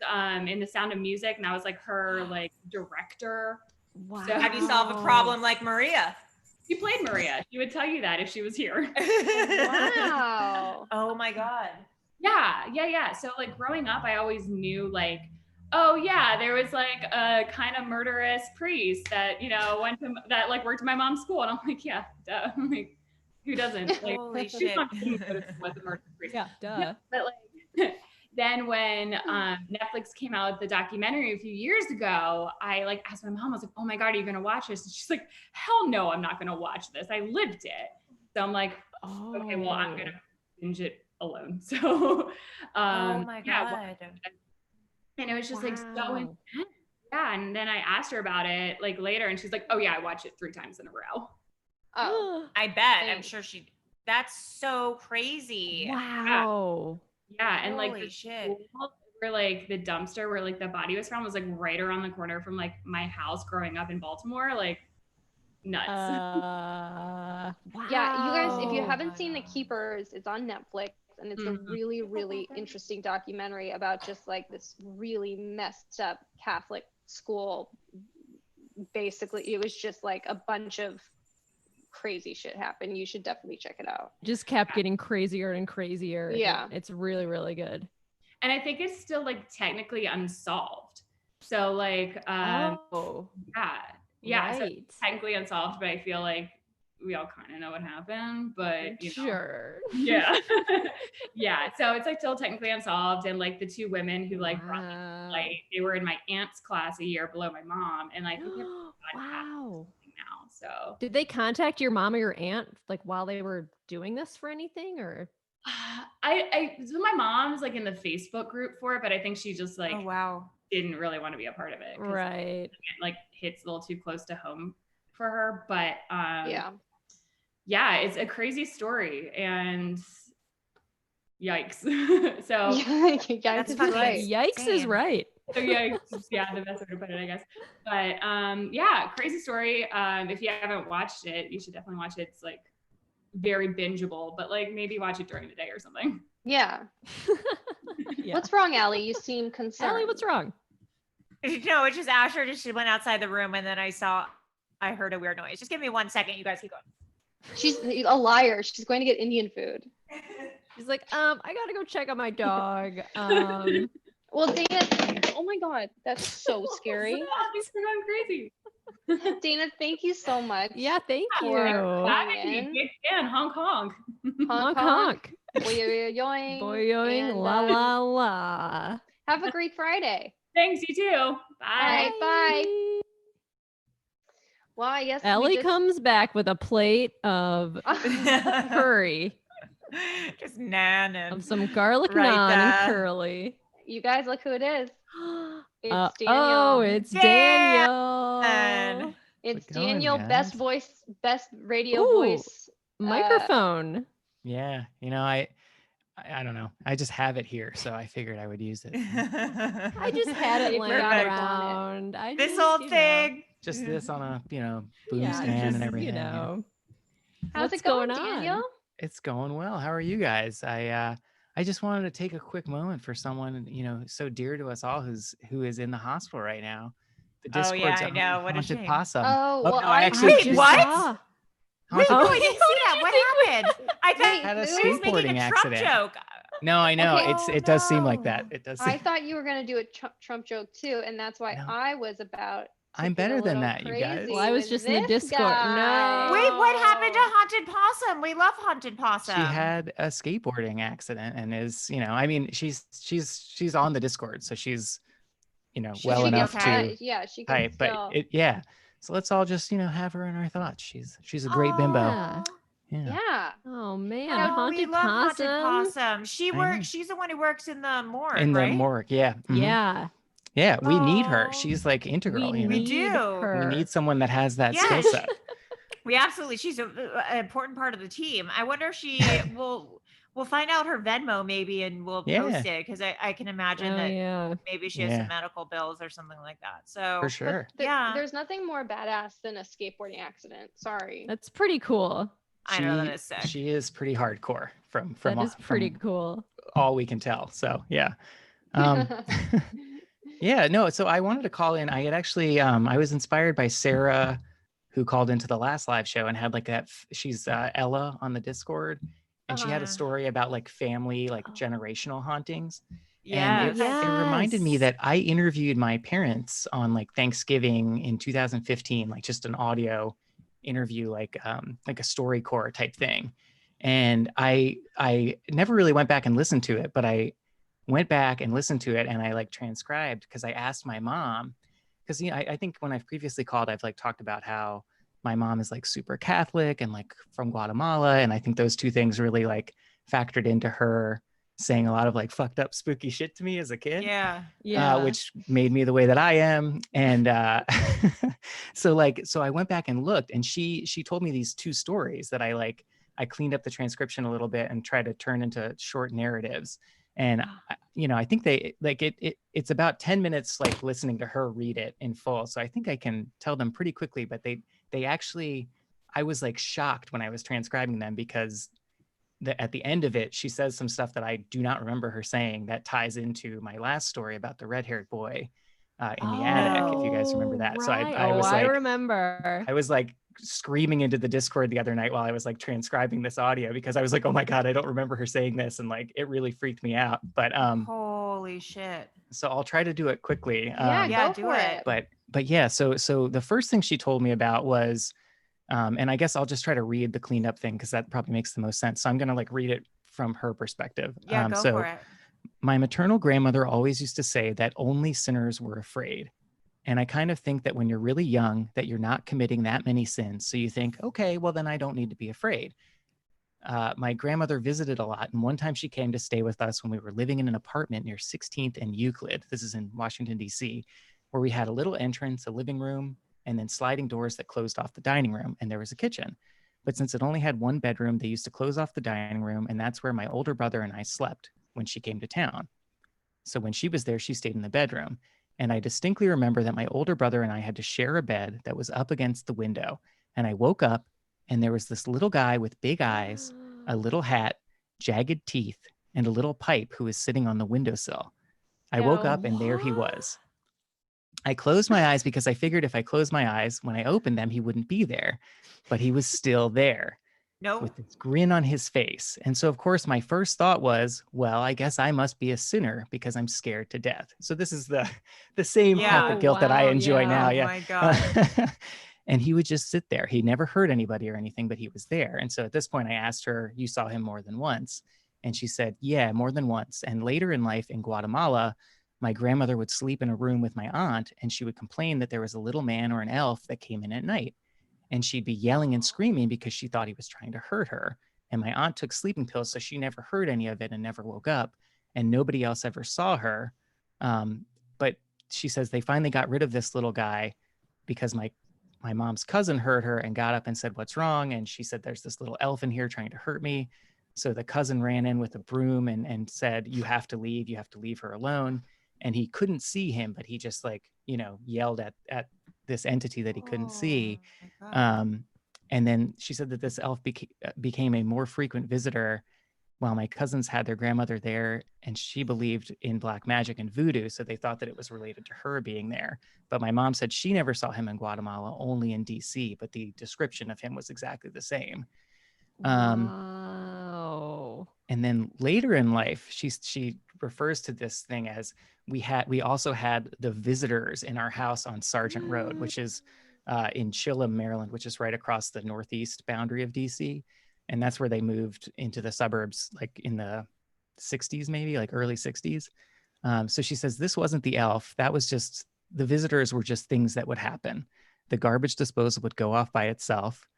in The Sound of Music, and I was like her like director. Wow. So Have you solved a problem like Maria? She played Maria. She would tell you that if she was here. Wow. Oh my God. Yeah. So like growing up, I always knew like, oh yeah, there was like a kind of murderous priest that, that like worked at my mom's school. And I'm like, yeah, duh. I'm like, who doesn't? Like, Holy who's shit. not gonna go to school with a murderous priest? Yeah, duh. But like, then when Netflix came out with the documentary a few years ago, I like asked my mom, I was like, oh my God, are you gonna watch this? And she's like, hell no, I'm not gonna watch this. I lived it. So I'm like, okay, well, I'm gonna binge it alone. So Oh my yeah, God. and it was just like so Wow. intense. Yeah. And then I asked her about it like later, and she's like, oh yeah, I watched it 3 times in a row. Oh. I bet. I'm Thanks. sure that's so crazy. Wow. Yeah. And like Holy the shit. school where like the dumpster where like the body was found was like right around the corner from like my house growing up in Baltimore. Like nuts. Wow. Yeah, you guys, if you Oh haven't my seen The God. Keepers, it's on Netflix, and it's a Mhm. really, really interesting documentary about just like this really messed up Catholic school. Basically, it was just like a bunch of crazy shit happened. You should definitely check it out. Just kept getting crazier and crazier. Yeah. It's really, really good. And I think it's still like technically unsolved. So like Oh, yeah. So right. it's technically unsolved, but I feel like we all kind of know what happened, but you know, Sure. yeah. Yeah. So it's like still technically unsolved. And like the two women who like brought me to light, they were in my aunt's class a year below my mom. And like, wow. Now. So did they contact your mom or your aunt like while they were doing this for anything, or? So my mom's like in the Facebook group for it, but I think she just like, oh wow, didn't really want to be a part of it. Right. It like hits a little too close to home for her. But yeah, it's a crazy story and yikes. So yikes is right. Yikes is right. So yeah, the best way to put it, I guess. But crazy story. If you haven't watched it, you should definitely watch it. It's like very bingeable, but like maybe watch it during the day or something. Yeah. What's wrong, Allie? You seem concerned. Allie, what's wrong? No, it's just Asher just went outside the room and then I heard a weird noise. Just give me 1 second. You guys keep going. She's a liar. She's going to get Indian food. She's like, I gotta go check on my dog. Well, Dana, oh my God, that's so scary. He's going crazy. Dana, thank you so much. Yeah, thank you. Big fan, honk honk. Honk honk. Boing, boing, la la la. Have a great Friday. Thanks, you too. Bye. All right, bye. Well, I guess Ellie comes back with a plate of curry. Just nanning. Of some garlic naan and curly. You guys, look who it is. It's Daniel. Oh, it's Daniel. It's Daniel, best radio voice. Microphone. Yeah, you know, I don't know. I just have it here, so I figured I would use it. I just had it laying around. This old thing. Just this on a, boom stand and everything. How's it going, Daniel? It's going well. How are you guys? I just wanted to take a quick moment for someone, so dear to us all who is in the hospital right now. The Discord's I know. What a haunted shame. possum. Oh, well, I actually wait, what? Wait, no, I didn't see that. What happened? I thought had a it was making a Trump accident. joke. No, I know. Okay. It does seem like that. It does. I thought you were going to do a Trump joke too, and that's why I was about. I'm better than that, you guys. Well, I was just in the Discord. Guy. No. Wait, what happened to Haunted Possum? We love Haunted Possum. She had a skateboarding accident and is, I mean, she's on the Discord, so she's, well enough to she can type. still... But so let's all just, have her in our thoughts. She's a great bimbo. Yeah. Oh man, we love Haunted Possum. She's the one who works in the morgue. In the right? morgue, yeah. Mm-hmm. Yeah. Yeah, we need her. She's like integral. We do. We need someone that has that skill set. We absolutely. She's an important part of the team. I wonder if she we'll find out her Venmo maybe and we'll post it because I can imagine that maybe she has some medical bills or something like that. So for sure. There's nothing more badass than a skateboarding accident. Sorry. That's pretty cool. I know that is sick. She is pretty hardcore from that is pretty cool. All we can tell. So yeah. Yeah, no, so I wanted to call in. I had actually, I was inspired by Sarah, who called into the last live show and had like that, she's Ella on the Discord, and she had a story about like family, like generational hauntings. Yeah. And it reminded me that I interviewed my parents on like Thanksgiving in 2015, like just an audio interview, like a StoryCorps type thing. And I never really went back and listened to it, but I went back and listened to it and I like transcribed because I asked my mom, because I think when I've previously called, I've like talked about how my mom is like super Catholic and like from Guatemala, and I think those two things really like factored into her saying a lot of like fucked up spooky shit to me as a kid, which made me the way that I am. And so I went back and looked, and she told me these two stories that I cleaned up the transcription a little bit and tried to turn into short narratives. And, I think it's about 10 minutes, like listening to her read it in full. So I think I can tell them pretty quickly, but they actually, I was like shocked when I was transcribing them because at the end of it, she says some stuff that I do not remember her saying that ties into my last story about the red-haired boy in the attic, if you guys remember that. Right. So I remember. I was like screaming into the Discord the other night while I was like transcribing this audio because I was like, oh my God, I don't remember her saying this. And like, it really freaked me out. But holy shit. So I'll try to do it quickly. Go for it. But yeah, so the first thing she told me about was And I guess I'll just try to read the cleaned up thing because that probably makes the most sense. So I'm going to like read it from her perspective. Yeah, go so for it. my maternal grandmother always used to say that only sinners were afraid. And I kind of think that when you're really young, that you're not committing that many sins. So you think, okay, well, then I don't need to be afraid. My grandmother visited a lot. And one time she came to stay with us when we were living in an apartment near 16th and Euclid. This is in Washington, D.C., where we had a little entrance, a living room, and then sliding doors that closed off the dining room. And there was a kitchen. But since it only had one bedroom, they used to close off the dining room. And that's where my older brother and I slept when she came to town. So when she was there, she stayed in the bedroom. And I distinctly remember that my older brother and I had to share a bed that was up against the window. And I woke up and there was this little guy with big eyes, a little hat, jagged teeth, and a little pipe who was sitting on the windowsill. I woke up and there he was. I closed my eyes because I figured if I closed my eyes, when I opened them, he wouldn't be there. But he was still there. Nope. With this grin on his face. And so, of course, my first thought was, well, I guess I must be a sinner because I'm scared to death. So this is the same corporate guilt that I enjoy now. Oh my God. And he would just sit there. He never hurt anybody or anything, but he was there. And so at this point, I asked her, you saw him more than once? And she said, yeah, more than once. And later in life in Guatemala, my grandmother would sleep in a room with my aunt, and she would complain that there was a little man or an elf that came in at night. And she'd be yelling and screaming because she thought he was trying to hurt her. And my aunt took sleeping pills, so she never heard any of it and never woke up. And nobody else ever saw her. But she says they finally got rid of this little guy because my mom's cousin heard her and got up and said, what's wrong? And she said, there's this little elf in here trying to hurt me. So the cousin ran in with a broom and said, you have to leave her alone. And he couldn't see him, but he just yelled at this entity that he couldn't see. And then she said that this elf became a more frequent visitor while my cousins had their grandmother there, and she believed in black magic and voodoo. So they thought that it was related to her being there. But my mom said she never saw him in Guatemala, only in DC, but the description of him was exactly the same. Wow. And then later in life, she refers to this thing as we also had the visitors in our house on Sargent Road, which is in Chilham, Maryland, which is right across the northeast boundary of DC. And that's where they moved into the suburbs, like in the 60s, maybe like early 60s. So she says, this wasn't the elf. That was just, the visitors were just things that would happen. The garbage disposal would go off by itself.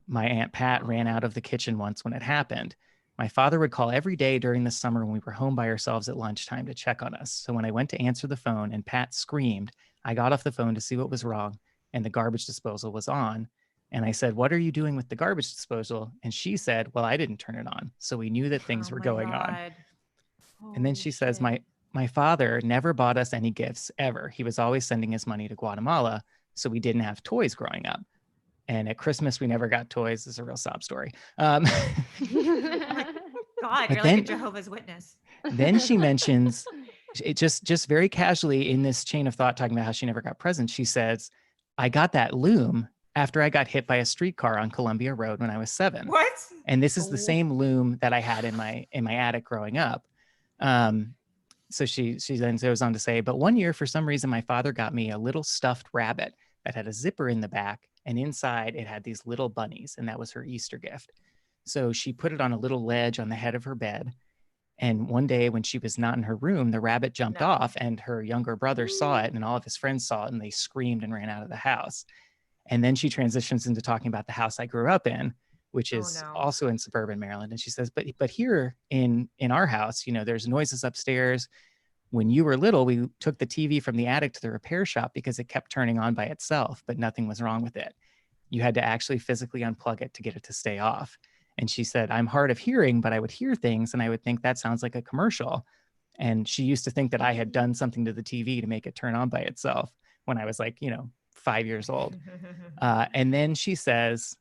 My Aunt Pat ran out of the kitchen once when it happened. My father would call every day during the summer when we were home by ourselves at lunchtime to check on us. So when I went to answer the phone and Pat screamed, I got off the phone to see what was wrong, and the garbage disposal was on. And I said, what are you doing with the garbage disposal? And she said, well, I didn't turn it on. So we knew that things were going on. And then she says, my father never bought us any gifts ever. He was always sending his money to Guatemala. So we didn't have toys growing up. And at Christmas, we never got toys. This is a real sob story. God, you're like a Jehovah's Witness. Then she mentions, it just very casually in this chain of thought, talking about how she never got presents, she says, I got that loom after I got hit by a streetcar on Columbia Road when I was 7. What? And this is the same loom that I had in my attic growing up. So she then goes on to say, but one year, for some reason, my father got me a little stuffed rabbit that had a zipper in the back, and inside it had these little bunnies, and that was her Easter gift. So she put it on a little ledge on the head of her bed. And one day when she was not in her room, the rabbit jumped off, and her younger brother saw it, and all of his friends saw it, and they screamed and ran out of the house. And then she transitions into talking about the house I grew up in, which is also in suburban Maryland. And she says, but here in our house, there's noises upstairs. When you were little, we took the TV from the attic to the repair shop because it kept turning on by itself, but nothing was wrong with it. You had to actually physically unplug it to get it to stay off. And she said, I'm hard of hearing, but I would hear things and I would think that sounds like a commercial. And she used to think that I had done something to the TV to make it turn on by itself when I was 5 years old. And then she says,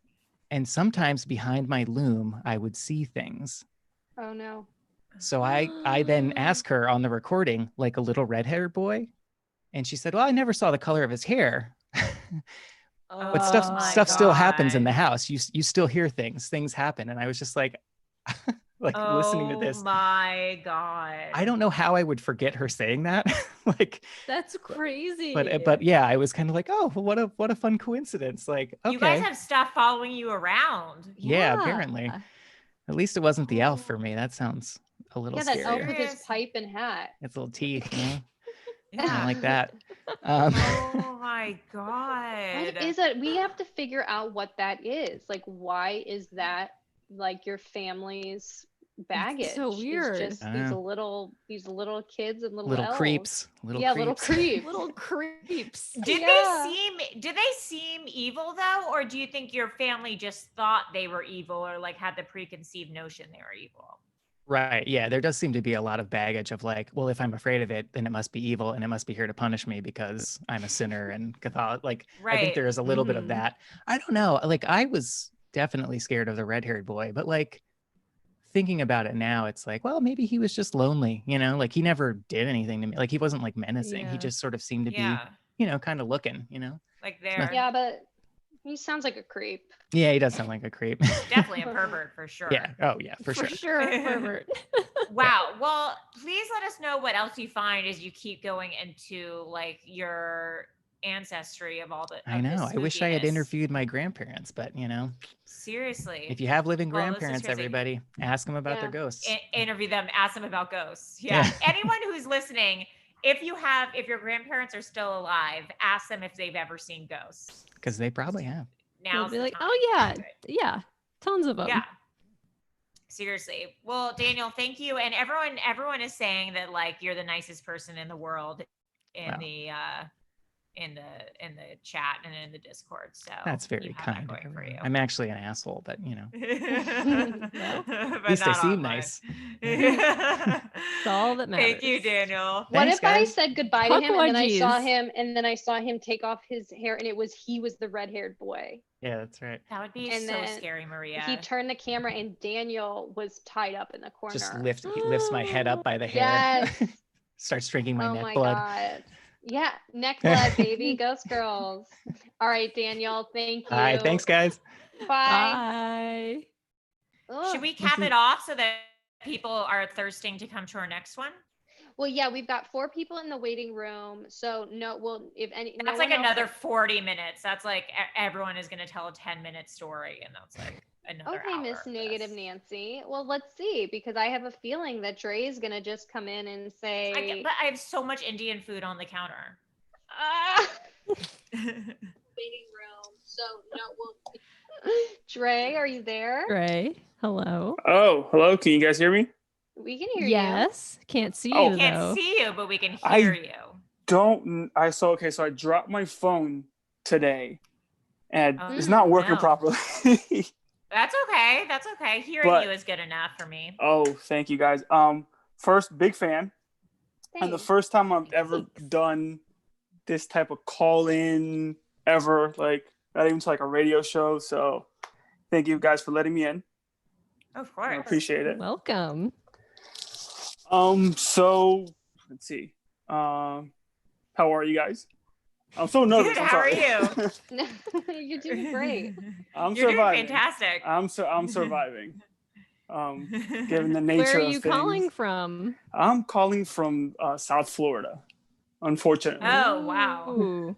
and sometimes behind my loom, I would see things. Oh no. So I then ask her on the recording, like a little red-haired boy. And she said, well, I never saw the color of his hair. But stuff still happens in the house. You still hear things happen. And I was just like, like listening to this. Oh my God. I don't know how I would forget her saying that. Like, That's crazy. but yeah, I was kind of like, oh, well, what a fun coincidence. Like, okay. You guys have stuff following you around. Yeah, apparently. At least it wasn't the elf for me. That sounds a little Yeah, that scary. elf with his pipe and hat. It's little teeth, you know? I Yeah. don't like that. Oh my God. What is it? We have to figure out what that is. Like, why is that like your family's baggage? so weird. It's just I these know. little kids and little Little elves. creeps. Little creeps. Little creeps. Did they seem evil though, or do you think your family just thought they were evil, or like had the preconceived notion they were evil? Right. Yeah. There does seem to be a lot of baggage of like, well, if I'm afraid of it, then it must be evil and it must be here to punish me because I'm a sinner and Catholic. Like, I think Right. there is a little bit of Mhm. that. I don't know. Like, I was definitely scared of the red-haired boy, but like thinking about it now, it's like, well, maybe he was just lonely, you know, like he never did anything to me. Like he wasn't like menacing. He Yeah. just sort of seemed to Yeah. be, you know, kind of looking, you know? Like there. Yeah, but he sounds like a creep. Yeah, he does sound like a creep. Definitely a pervert for sure. Yeah. Oh yeah, for sure. Pervert. Wow. Well, please let us know what else you find as you keep going into like your ancestry of all the. I of the know. I wish I had spookiness. interviewed my grandparents, but you know, Seriously. if you have living Well, this is grandparents, crazy. everybody, ask them about their Yeah. ghosts. Interview them, ask them about ghosts. Yeah. Yeah. Anyone who's listening, if your grandparents are still alive, ask them if they've ever seen ghosts. Because they probably have. Now They'll be like, oh yeah, yeah, tons of them. Yeah. Seriously. Well, Daniel, thank you. And everyone is saying that like you're the nicest person in the world in Wow. in the chat and in the Discord. So That's very you have that kind. going for you. I'm actually an asshole, but you know, At at least I seem nice. It's all that matters. Thank you, Daniel. What Thanks, if I guys. said goodbye to him and then I Puckwudgies. saw him take off his hair and he was the red-haired boy. Yeah, that's right. That would be And so then scary, Maria. He turned the camera and Daniel was tied up in the corner. Just he lifts my head up by the hair. Yes. Starts drinking my Oh neck my blood. God. Yeah, neck blood, baby. Ghost girls. All right, Daniel. Thank you. All right, thanks, guys. Bye. Bye. Should we cap it off so that people are thirsting to come to our next one? Well, yeah, we've got 4 people in the waiting room. So if any, That's no like one else- another 40 minutes. That's like everyone is going to tell a 10-minute story, and that's like another Okay, hour Miss of Negative this. Nancy. Well, let's see, because I have a feeling that Dre's gonna just come in and say, But I have so much Indian food on the counter. waiting room. So Dre, are you there? Dre, hello. Oh, hello. Can you guys hear me? We can hear you. Yes, can't see Oh. you Can't though. see you, but we can I- hear you. So I dropped my phone today and Oh, it's not working no. properly. That's okay. That's okay. Hearing But- you is good enough for me. Oh, thank you guys. First, big fan. And the Thanks. first time I've ever done this type of call-in ever, like not even to like a radio show. So thank you guys for letting me in. Of I course. appreciate it. Welcome. So let's see. How are you guys? I'm so nervous. Good, I'm how are sorry. you? You're doing great. I'm You're surviving. doing fantastic. I'm surviving. Given the nature Where are of you things. calling from? I'm calling from South Florida, unfortunately. Oh, wow. Ooh.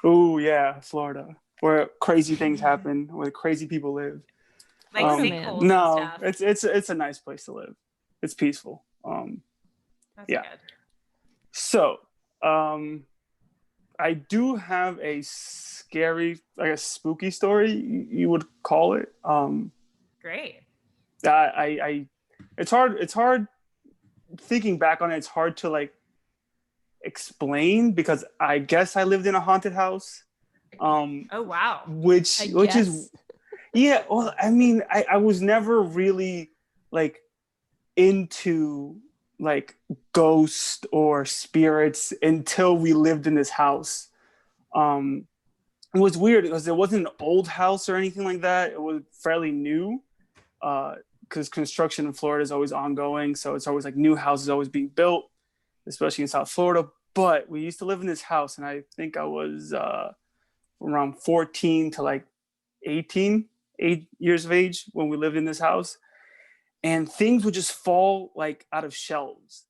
Oh yeah, Florida, where crazy things happen, where crazy people live. Like Um, sinkholes No, and stuff. it's a nice place to live. It's peaceful. That's yeah. good. So, I do have a scary, like a spooky story, you would call it. Great. It's hard thinking back on it. It's hard to like explain because I guess I lived in a haunted house. Oh, wow. Which is, yeah. Well, I mean, I was never really like into like ghosts or spirits until we lived in this house. It was weird because it wasn't an old house or anything like that. It was fairly new. Because construction in Florida is always ongoing, so it's always like new houses always being built, especially in South Florida. But we used to live in this house, and I think I was around 14 to like 8 years of age when we lived in this house. and things would just fall like out of shelves.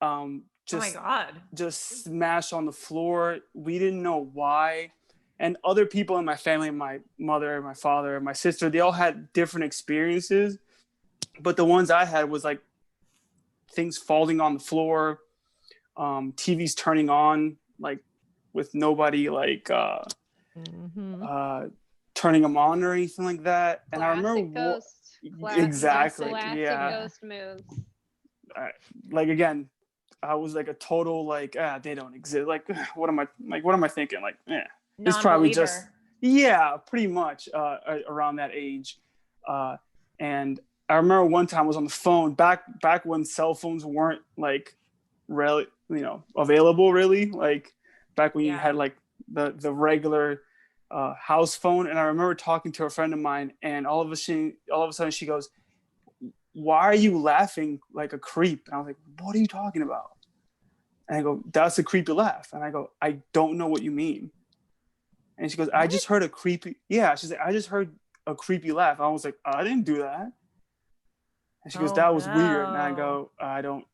Oh my God. Just smash on the floor. We didn't know why. And other people in my family, my mother, my father, my sister, they all had different experiences. But the ones I had was like things falling on the floor, TVs turning on, like with nobody like turning them on or anything like that. And I remember exactly, classic ghost moves. Like again, I was like a total like they don't exist. Like what am I thinking? Like it's probably just pretty much around that age. And I remember one time I was on the phone back when cell phones weren't like really available really, like back when you had like the regular house phone. And I remember talking to a friend of mine, and all of a sudden she goes, "Why are you laughing like a creep?" And I was like, "What are you talking about?" And I go, "That's a creepy laugh." And I go, "I don't know what you mean." And she goes, "I just heard a creepy." Yeah, she's like, "I just heard a creepy laugh." I was like, "I didn't do that." And she goes, "That was weird." And I go, "I don't."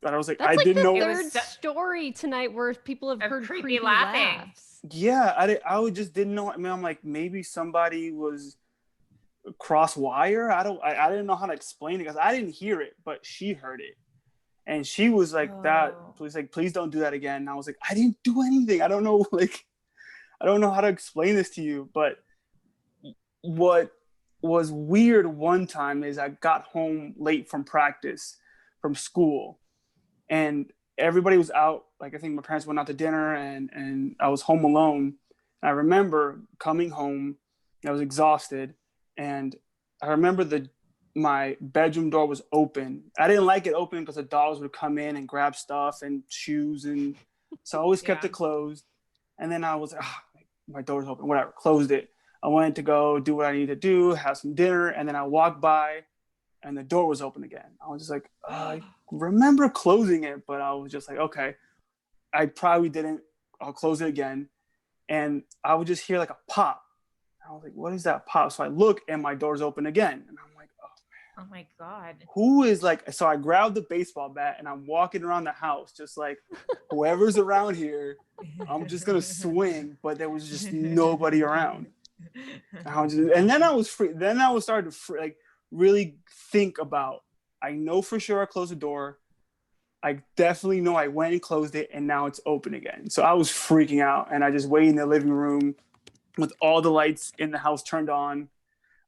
But I was like, That's I like didn't the know. third story tonight where people have heard creepy laughing. laughs. Yeah, I just didn't know. I mean, I'm like, maybe somebody was cross wire. I didn't know how to explain it because I didn't hear it, but she heard it. And she was like, please don't do that again. And I was like, I didn't do anything. I don't know, I don't know how to explain this to you. But what was weird one time is I got home late from school, and everybody was out. Like, I think my parents went out to dinner, and I was home alone. And I remember coming home, I was exhausted, and I remember my bedroom door was open. I didn't like it open because the dogs would come in and grab stuff and shoes, and so I always kept it closed. And then I was my door's open, whatever, closed it. I wanted to go do what I needed to do, have some dinner, and then I walked by and the door was open again. I was just like, I remember closing it, but I was just like, okay, I probably didn't. I'll close it again. And I would just hear like a pop. I was like, what is that pop? So I look and my door's open again. And I'm like, oh my God. Who is like, so I grabbed the baseball bat and I'm walking around the house, just like, whoever's around here, I'm just going to swing. But there was just nobody around. And then I was free. Then I was starting to really think about, I know for sure I closed the door. I definitely know I went and closed it and now it's open again. So I was freaking out and I just waited in the living room with all the lights in the house turned on.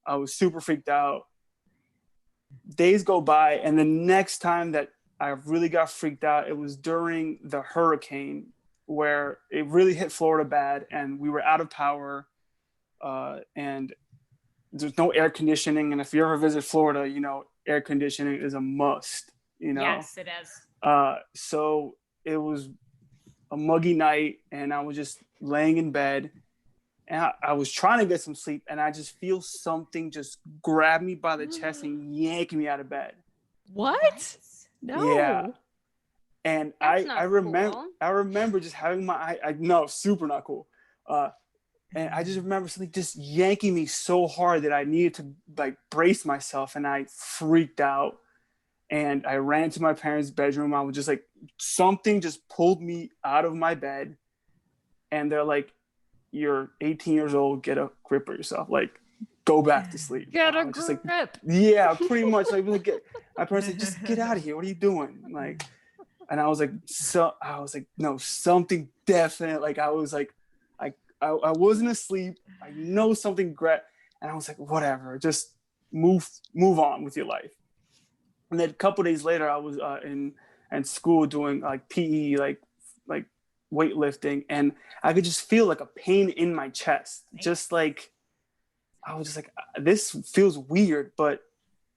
I was super freaked out. Days go by, and the next time that I really got freaked out, it was during the hurricane where it really hit Florida bad and we were out of power, and there's no air conditioning. And if you ever visit Florida, air conditioning is a must, Yes, it is. So it was a muggy night and I was just laying in bed and I was trying to get some sleep, and I just feel something just grab me by the chest and yank me out of bed. What? No. Yeah. And I remember just having my no, super not cool. And I just remember something just yanking me so hard that I needed to brace myself, and I freaked out. And I ran to my parents' bedroom. I was just like, something just pulled me out of my bed. And they're like, you're 18 years old, get a grip of yourself. Like, go back to sleep. Get a grip. Yeah, pretty much. My parents like, just get out of here. What are you doing? And I was like, no, something definite. Like, I was like, I wasn't asleep. I know something and I was like, whatever, just move on with your life. And then a couple days later, I was in school doing like PE, like weightlifting, and I could just feel like a pain in my chest. Just like, I was just like, this feels weird, but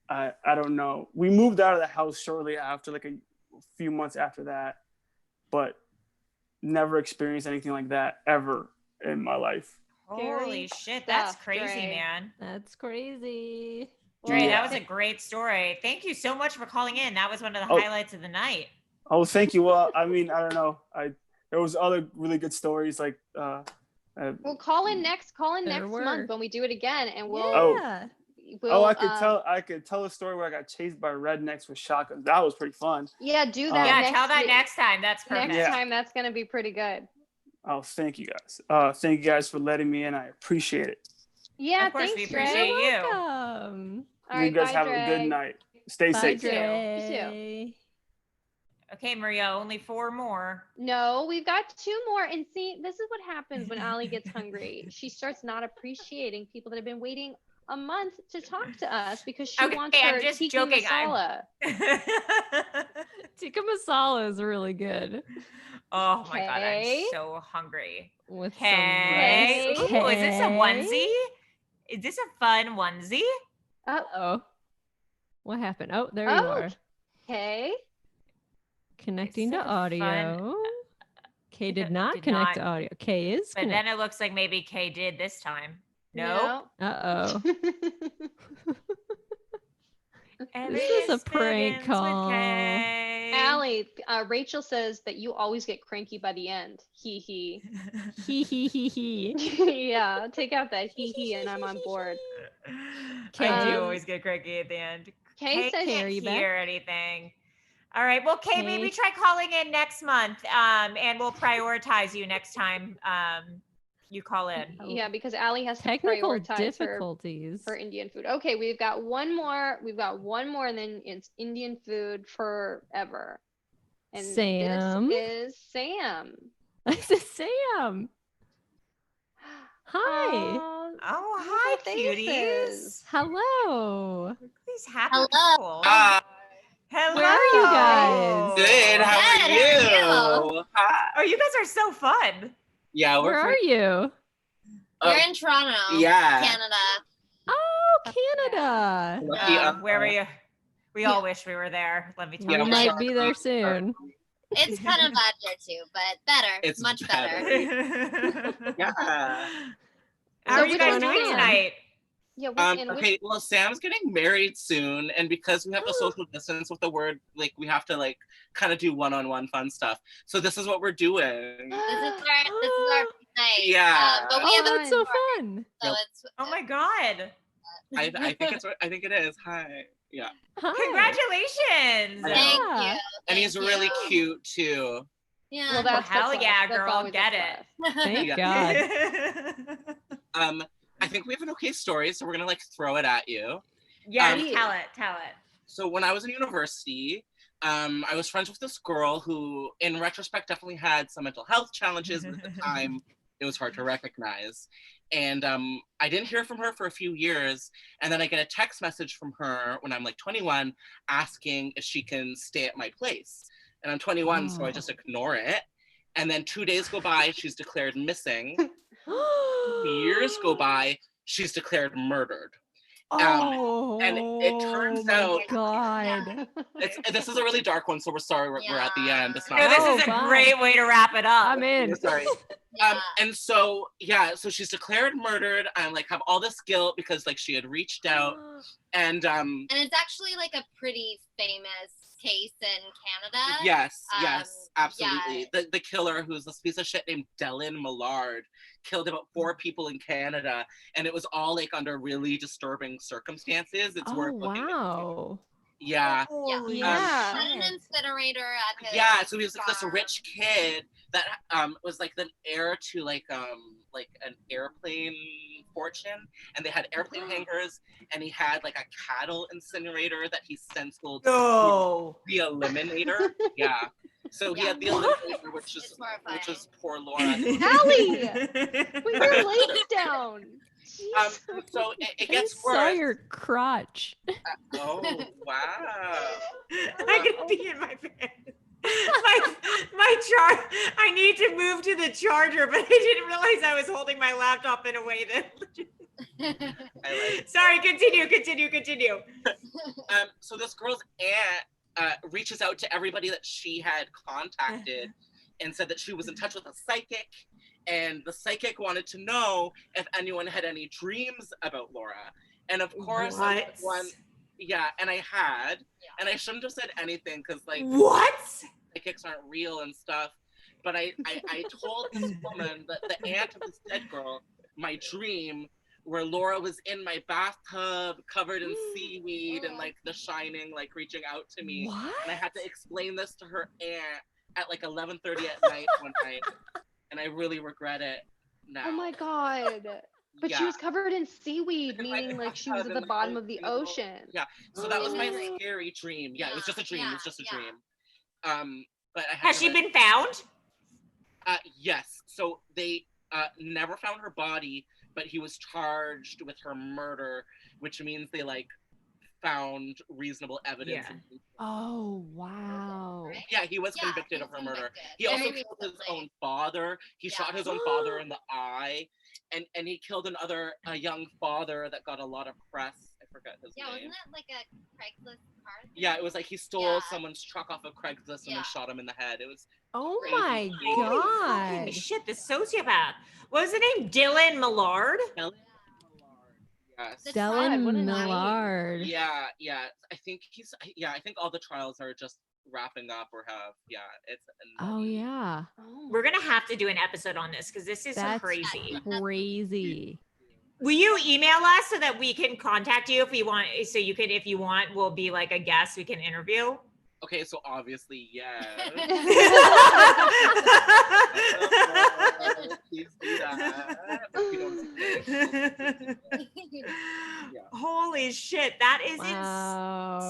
I don't know. We moved out of the house shortly after, like a few months after that, but never experienced anything like that ever in my life. Holy shit, that's crazy, man. That's crazy. Dre, that was a great story. Thank you so much for calling in. That was one of the highlights of the night. Oh, thank you. Well, I mean, I don't know. There was other really good stories like well, call in next month when we do it again, and we'll I could tell a story where I got chased by rednecks with shotguns. That was pretty fun. Yeah, do that. Yeah, tell that next time. That's perfect. Next time, that's gonna be pretty good. Oh, thank you guys. Thank you guys for letting me in. I appreciate it. Yeah, of course, thanks, we appreciate Dre. you. Welcome. All right, You guys bye, have Dre. a good night. Stay Bye, safe. Dre. Okay, Maria, only 4 more. No, we've got 2 more. And see, this is what happens when Allie gets hungry. She starts not appreciating people that have been waiting a month to talk to us because she wants her I'm just tiki joking. masala. Tikka masala is really good. Oh my God, I'm Okay. so hungry. With Hey, some rice. ooh, is this a Okay. onesie? Is this a fun onesie? Uh-oh. What happened? Oh, there you are. Okay. Connecting to Is it a audio. Kay did not connect to audio. Kay is But connected. then it looks like maybe Kay did this time. Nope. Uh-oh. Everything This is a prank begins with call. Kay. Allie, Rachel says that you always get cranky by the end. Hee hee. Hee hee hee hee. Yeah, take out that hee hee and I'm on board. I do always get cranky at the end. Kay says can't you back? hear anything. All right. Well, Kay, maybe Kay. try calling in next month. And we'll prioritize you next time you call in. Yeah, because Allie has to Technical prioritize difficulties. her Indian food. Okay, we've got one more. We've got one more, and then it's Indian food forever. And Sam. this is Sam. This is Sam. Hi. Oh, hi, cuties. Hello. These happy people. Hello. Where are you guys? Good. How are you? Hi. Oh, you guys are so fun. Yeah, Where are you? We're in Toronto, yeah. Canada. Oh, Canada. Lucky Where were you? We all wish we were there. Let me tell We you. might be there soon. It's kind of bad here too, but better. It's much better. Yeah. How are you guys doing tonight? Yeah. Okay. Well, Sam's getting married soon, and because we have to social distance with the word, like we have to like kind of do one-on-one fun stuff. So this is what we're doing. This is our night. Yeah. But we have that's so fun. So Yep. it's Oh my God. I think it is. Hi. Yeah. Hi. Congratulations. Thank you. And he's really cute too. Yeah. Well, that's hell the plus. yeah, That's girl. always a Get it. plus. Thank Yeah. God. I think we have an okay story, so we're gonna like throw it at you. Yeah, tell it. So when I was in university, I was friends with this girl who, in retrospect, definitely had some mental health challenges, but at the time, it was hard to recognize. And I didn't hear from her for a few years, and then I get a text message from her when I'm like 21, asking if she can stay at my place. And I'm 21, so I just ignore it. And then 2 days go by, she's declared missing. Years go by, she's declared murdered. And it turns out, God. this is a really dark one, so we're sorry we're at the end. It's not. No, this is a great way to wrap it up. I'm in. Sorry. And so so she's declared murdered. I'm like have all this guilt because like she had reached out, and it's actually like a pretty famous case in Canada. Yes, absolutely. Yeah. The killer, who's this piece of shit named Dylan Millard, killed about 4 people in Canada, and it was all like under really disturbing circumstances. It's worth looking at. Wow. Yeah. Had an incinerator at his So he was like this rich kid that was like the heir to like an airplane fortune, and they had airplane hangars, and he had like a cattle incinerator that he since sold to the Eliminator. Yeah. So he had the Eliminator, which was poor Laura. Allie, put your legs down. So it gets I worse. saw your crotch. Oh wow! I can be in my bed. I need to move to the charger, but I didn't realize I was holding my laptop in a way that. Sorry, continue. So this girl's aunt reaches out to everybody that she had contacted and said that she was in touch with a psychic, and the psychic wanted to know if anyone had any dreams about Laura. And of course, and I had, and I shouldn't have said anything because like psychics aren't real and stuff. But I told this woman, the aunt of this dead girl, my dream where Laura was in my bathtub covered in seaweed and like The Shining, like reaching out to me. What? And I had to explain this to her aunt at like 11:30 at night one night. And I really regret it now. Oh my God. But she was covered in seaweed, meaning like she was at the bottom of the ocean. Yeah. So that was my scary dream. Yeah, it was just a dream. It was just a dream. But I Has she been found? Yes. So they never found her body, but he was charged with her murder, which means they like found reasonable evidence. Yeah. Oh, wow. Yeah, he was convicted of her murder. He also killed his own father. He shot his own father in the eye, and he killed another young father that got a lot of press. I forget his name. Yeah, wasn't it like a Craigslist car thing? Yeah, it was like he stole someone's truck off of Craigslist and then shot him in the head. It was Oh crazy. my Holy God. shit, the sociopath. What was the name? Dylan Millard? Yes. Dylan Millard. Yeah. I think all the trials are just wrapping up or have. Yeah, it's. Oh yeah. We're gonna have to do an episode on this because this is That's crazy. Crazy. Will you email us so that we can contact you if we want? So you can, if you want, we'll be like a guest we can interview. Okay, so obviously, yes. Please do that. Holy shit, that is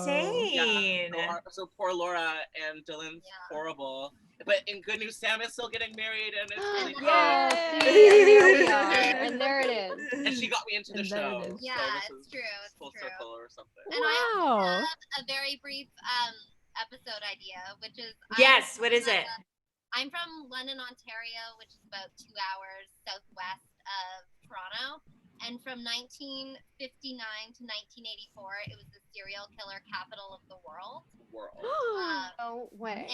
insane. Yeah. So poor Laura and Dylan's horrible. But in good news, Sam is still getting married, and it's really cool. There we are, and there it is. And she got me into the show. Yeah, so it's true. It's full true. circle or something. And I have a very brief episode idea, which is what is it? I'm from London, Ontario, which is about 2 hours southwest of Toronto. And from 1959 to 1984, it was the serial killer capital of the world. No way.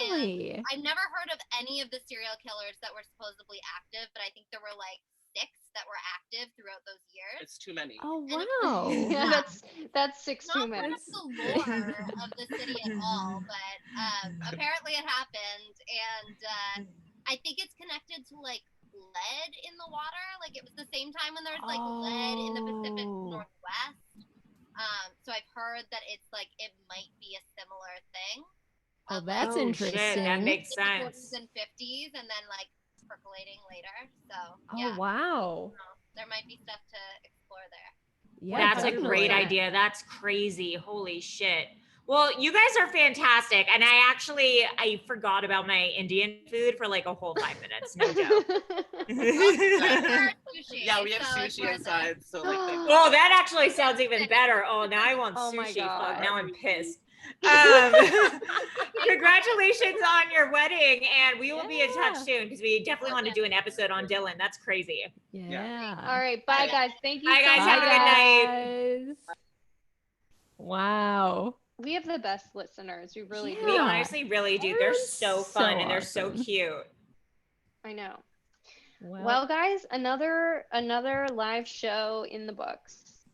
And I've never heard of any of the serial killers that were supposedly active, but I think there were like 6 that were active throughout those years. It's too many. Oh wow. Yeah, that's 6 too many. Not part of the lore of the city at all, but apparently it happened, and I think it's connected to like lead in the water. Like it was the same time when there was like lead in the Pacific Northwest. So I've heard that it's like it might be a similar thing. Oh, that's interesting. Shit, that makes in the 40s sense. and 50s, and then like percolating later. So Oh wow. there might be stuff to explore there. Yeah, That's a great idea. That's crazy. Holy shit. Well, you guys are fantastic. And I forgot about my Indian food for like a whole 5 minutes. No joke. Yeah, we have sushi inside. So like, oh, that actually sounds even better. Oh, now I want Oh my sushi. God. Fuck, now I'm pissed. Congratulations on your wedding, and we will be in touch soon because we definitely want to do an episode on Dylan. That's crazy. Yeah. All right, bye guys. Thank you. Bye, guys. so Have a much. good night. Wow. We have the best listeners. We really do. We honestly really do. They're so fun and they're so awesome. cute. I know. Well, Well, guys, another live show in the books.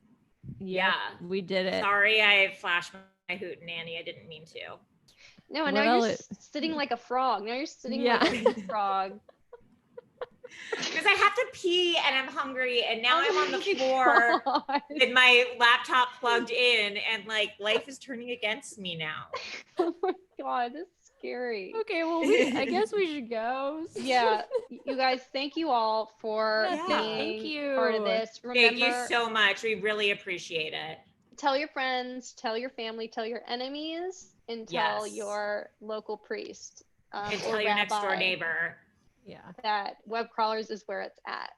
Yeah. we did it. Sorry, I flashed my hoot nanny. I didn't mean to. No, and Well, now you're it- sitting like a frog. Now you're sitting Yeah. like a frog. Because I have to pee and I'm hungry, and now I'm on the floor God. with my laptop plugged in, and like life is turning against me now. Oh my God, this is scary. Okay, well, I guess we should go. Yeah, you guys, thank you all for Thank being you. part of this. Remember, Thank you so much. We really appreciate it. tell your friends, tell your family, tell your enemies, and tell Yes. your local priest And or tell your next door rabbi neighbor. Yeah. that Web Crawlers is where it's at.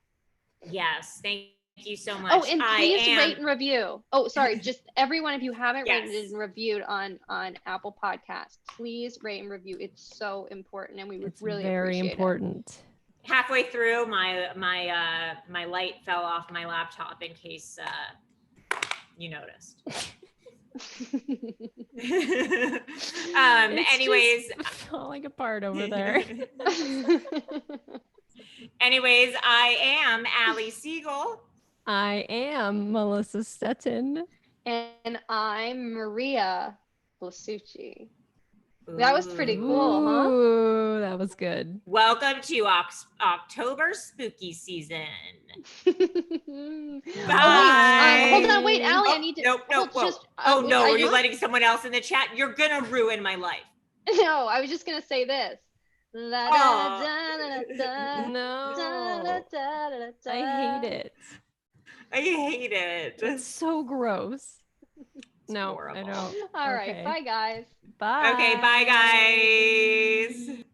Yes. Thank you so much. Oh, and please I am... rate and review. Oh, sorry, just everyone, if you haven't rated Yes. and reviewed on Apple Podcasts, please rate and review. It's so important, and we would It's really very appreciate important. halfway through, my light fell off my laptop in case you noticed. It's Anyways, just falling apart over there. anyways, I am Allie Siegel. I am Melissa Stetton. And I'm Maria Blasucci. That was pretty cool, huh? Ooh, that was good. Welcome to October spooky season. Oh, wait, Bye. hold on, wait, Allie, I need to. Nope, hold, whoa. just, Oh no, I are you just- letting someone else in the chat? You're gonna ruin my life. No, I was just gonna say this. No, I hate it. I hate it. It's so gross. No, horrible. I don't. All right, Okay. bye guys. Bye. Okay, bye guys.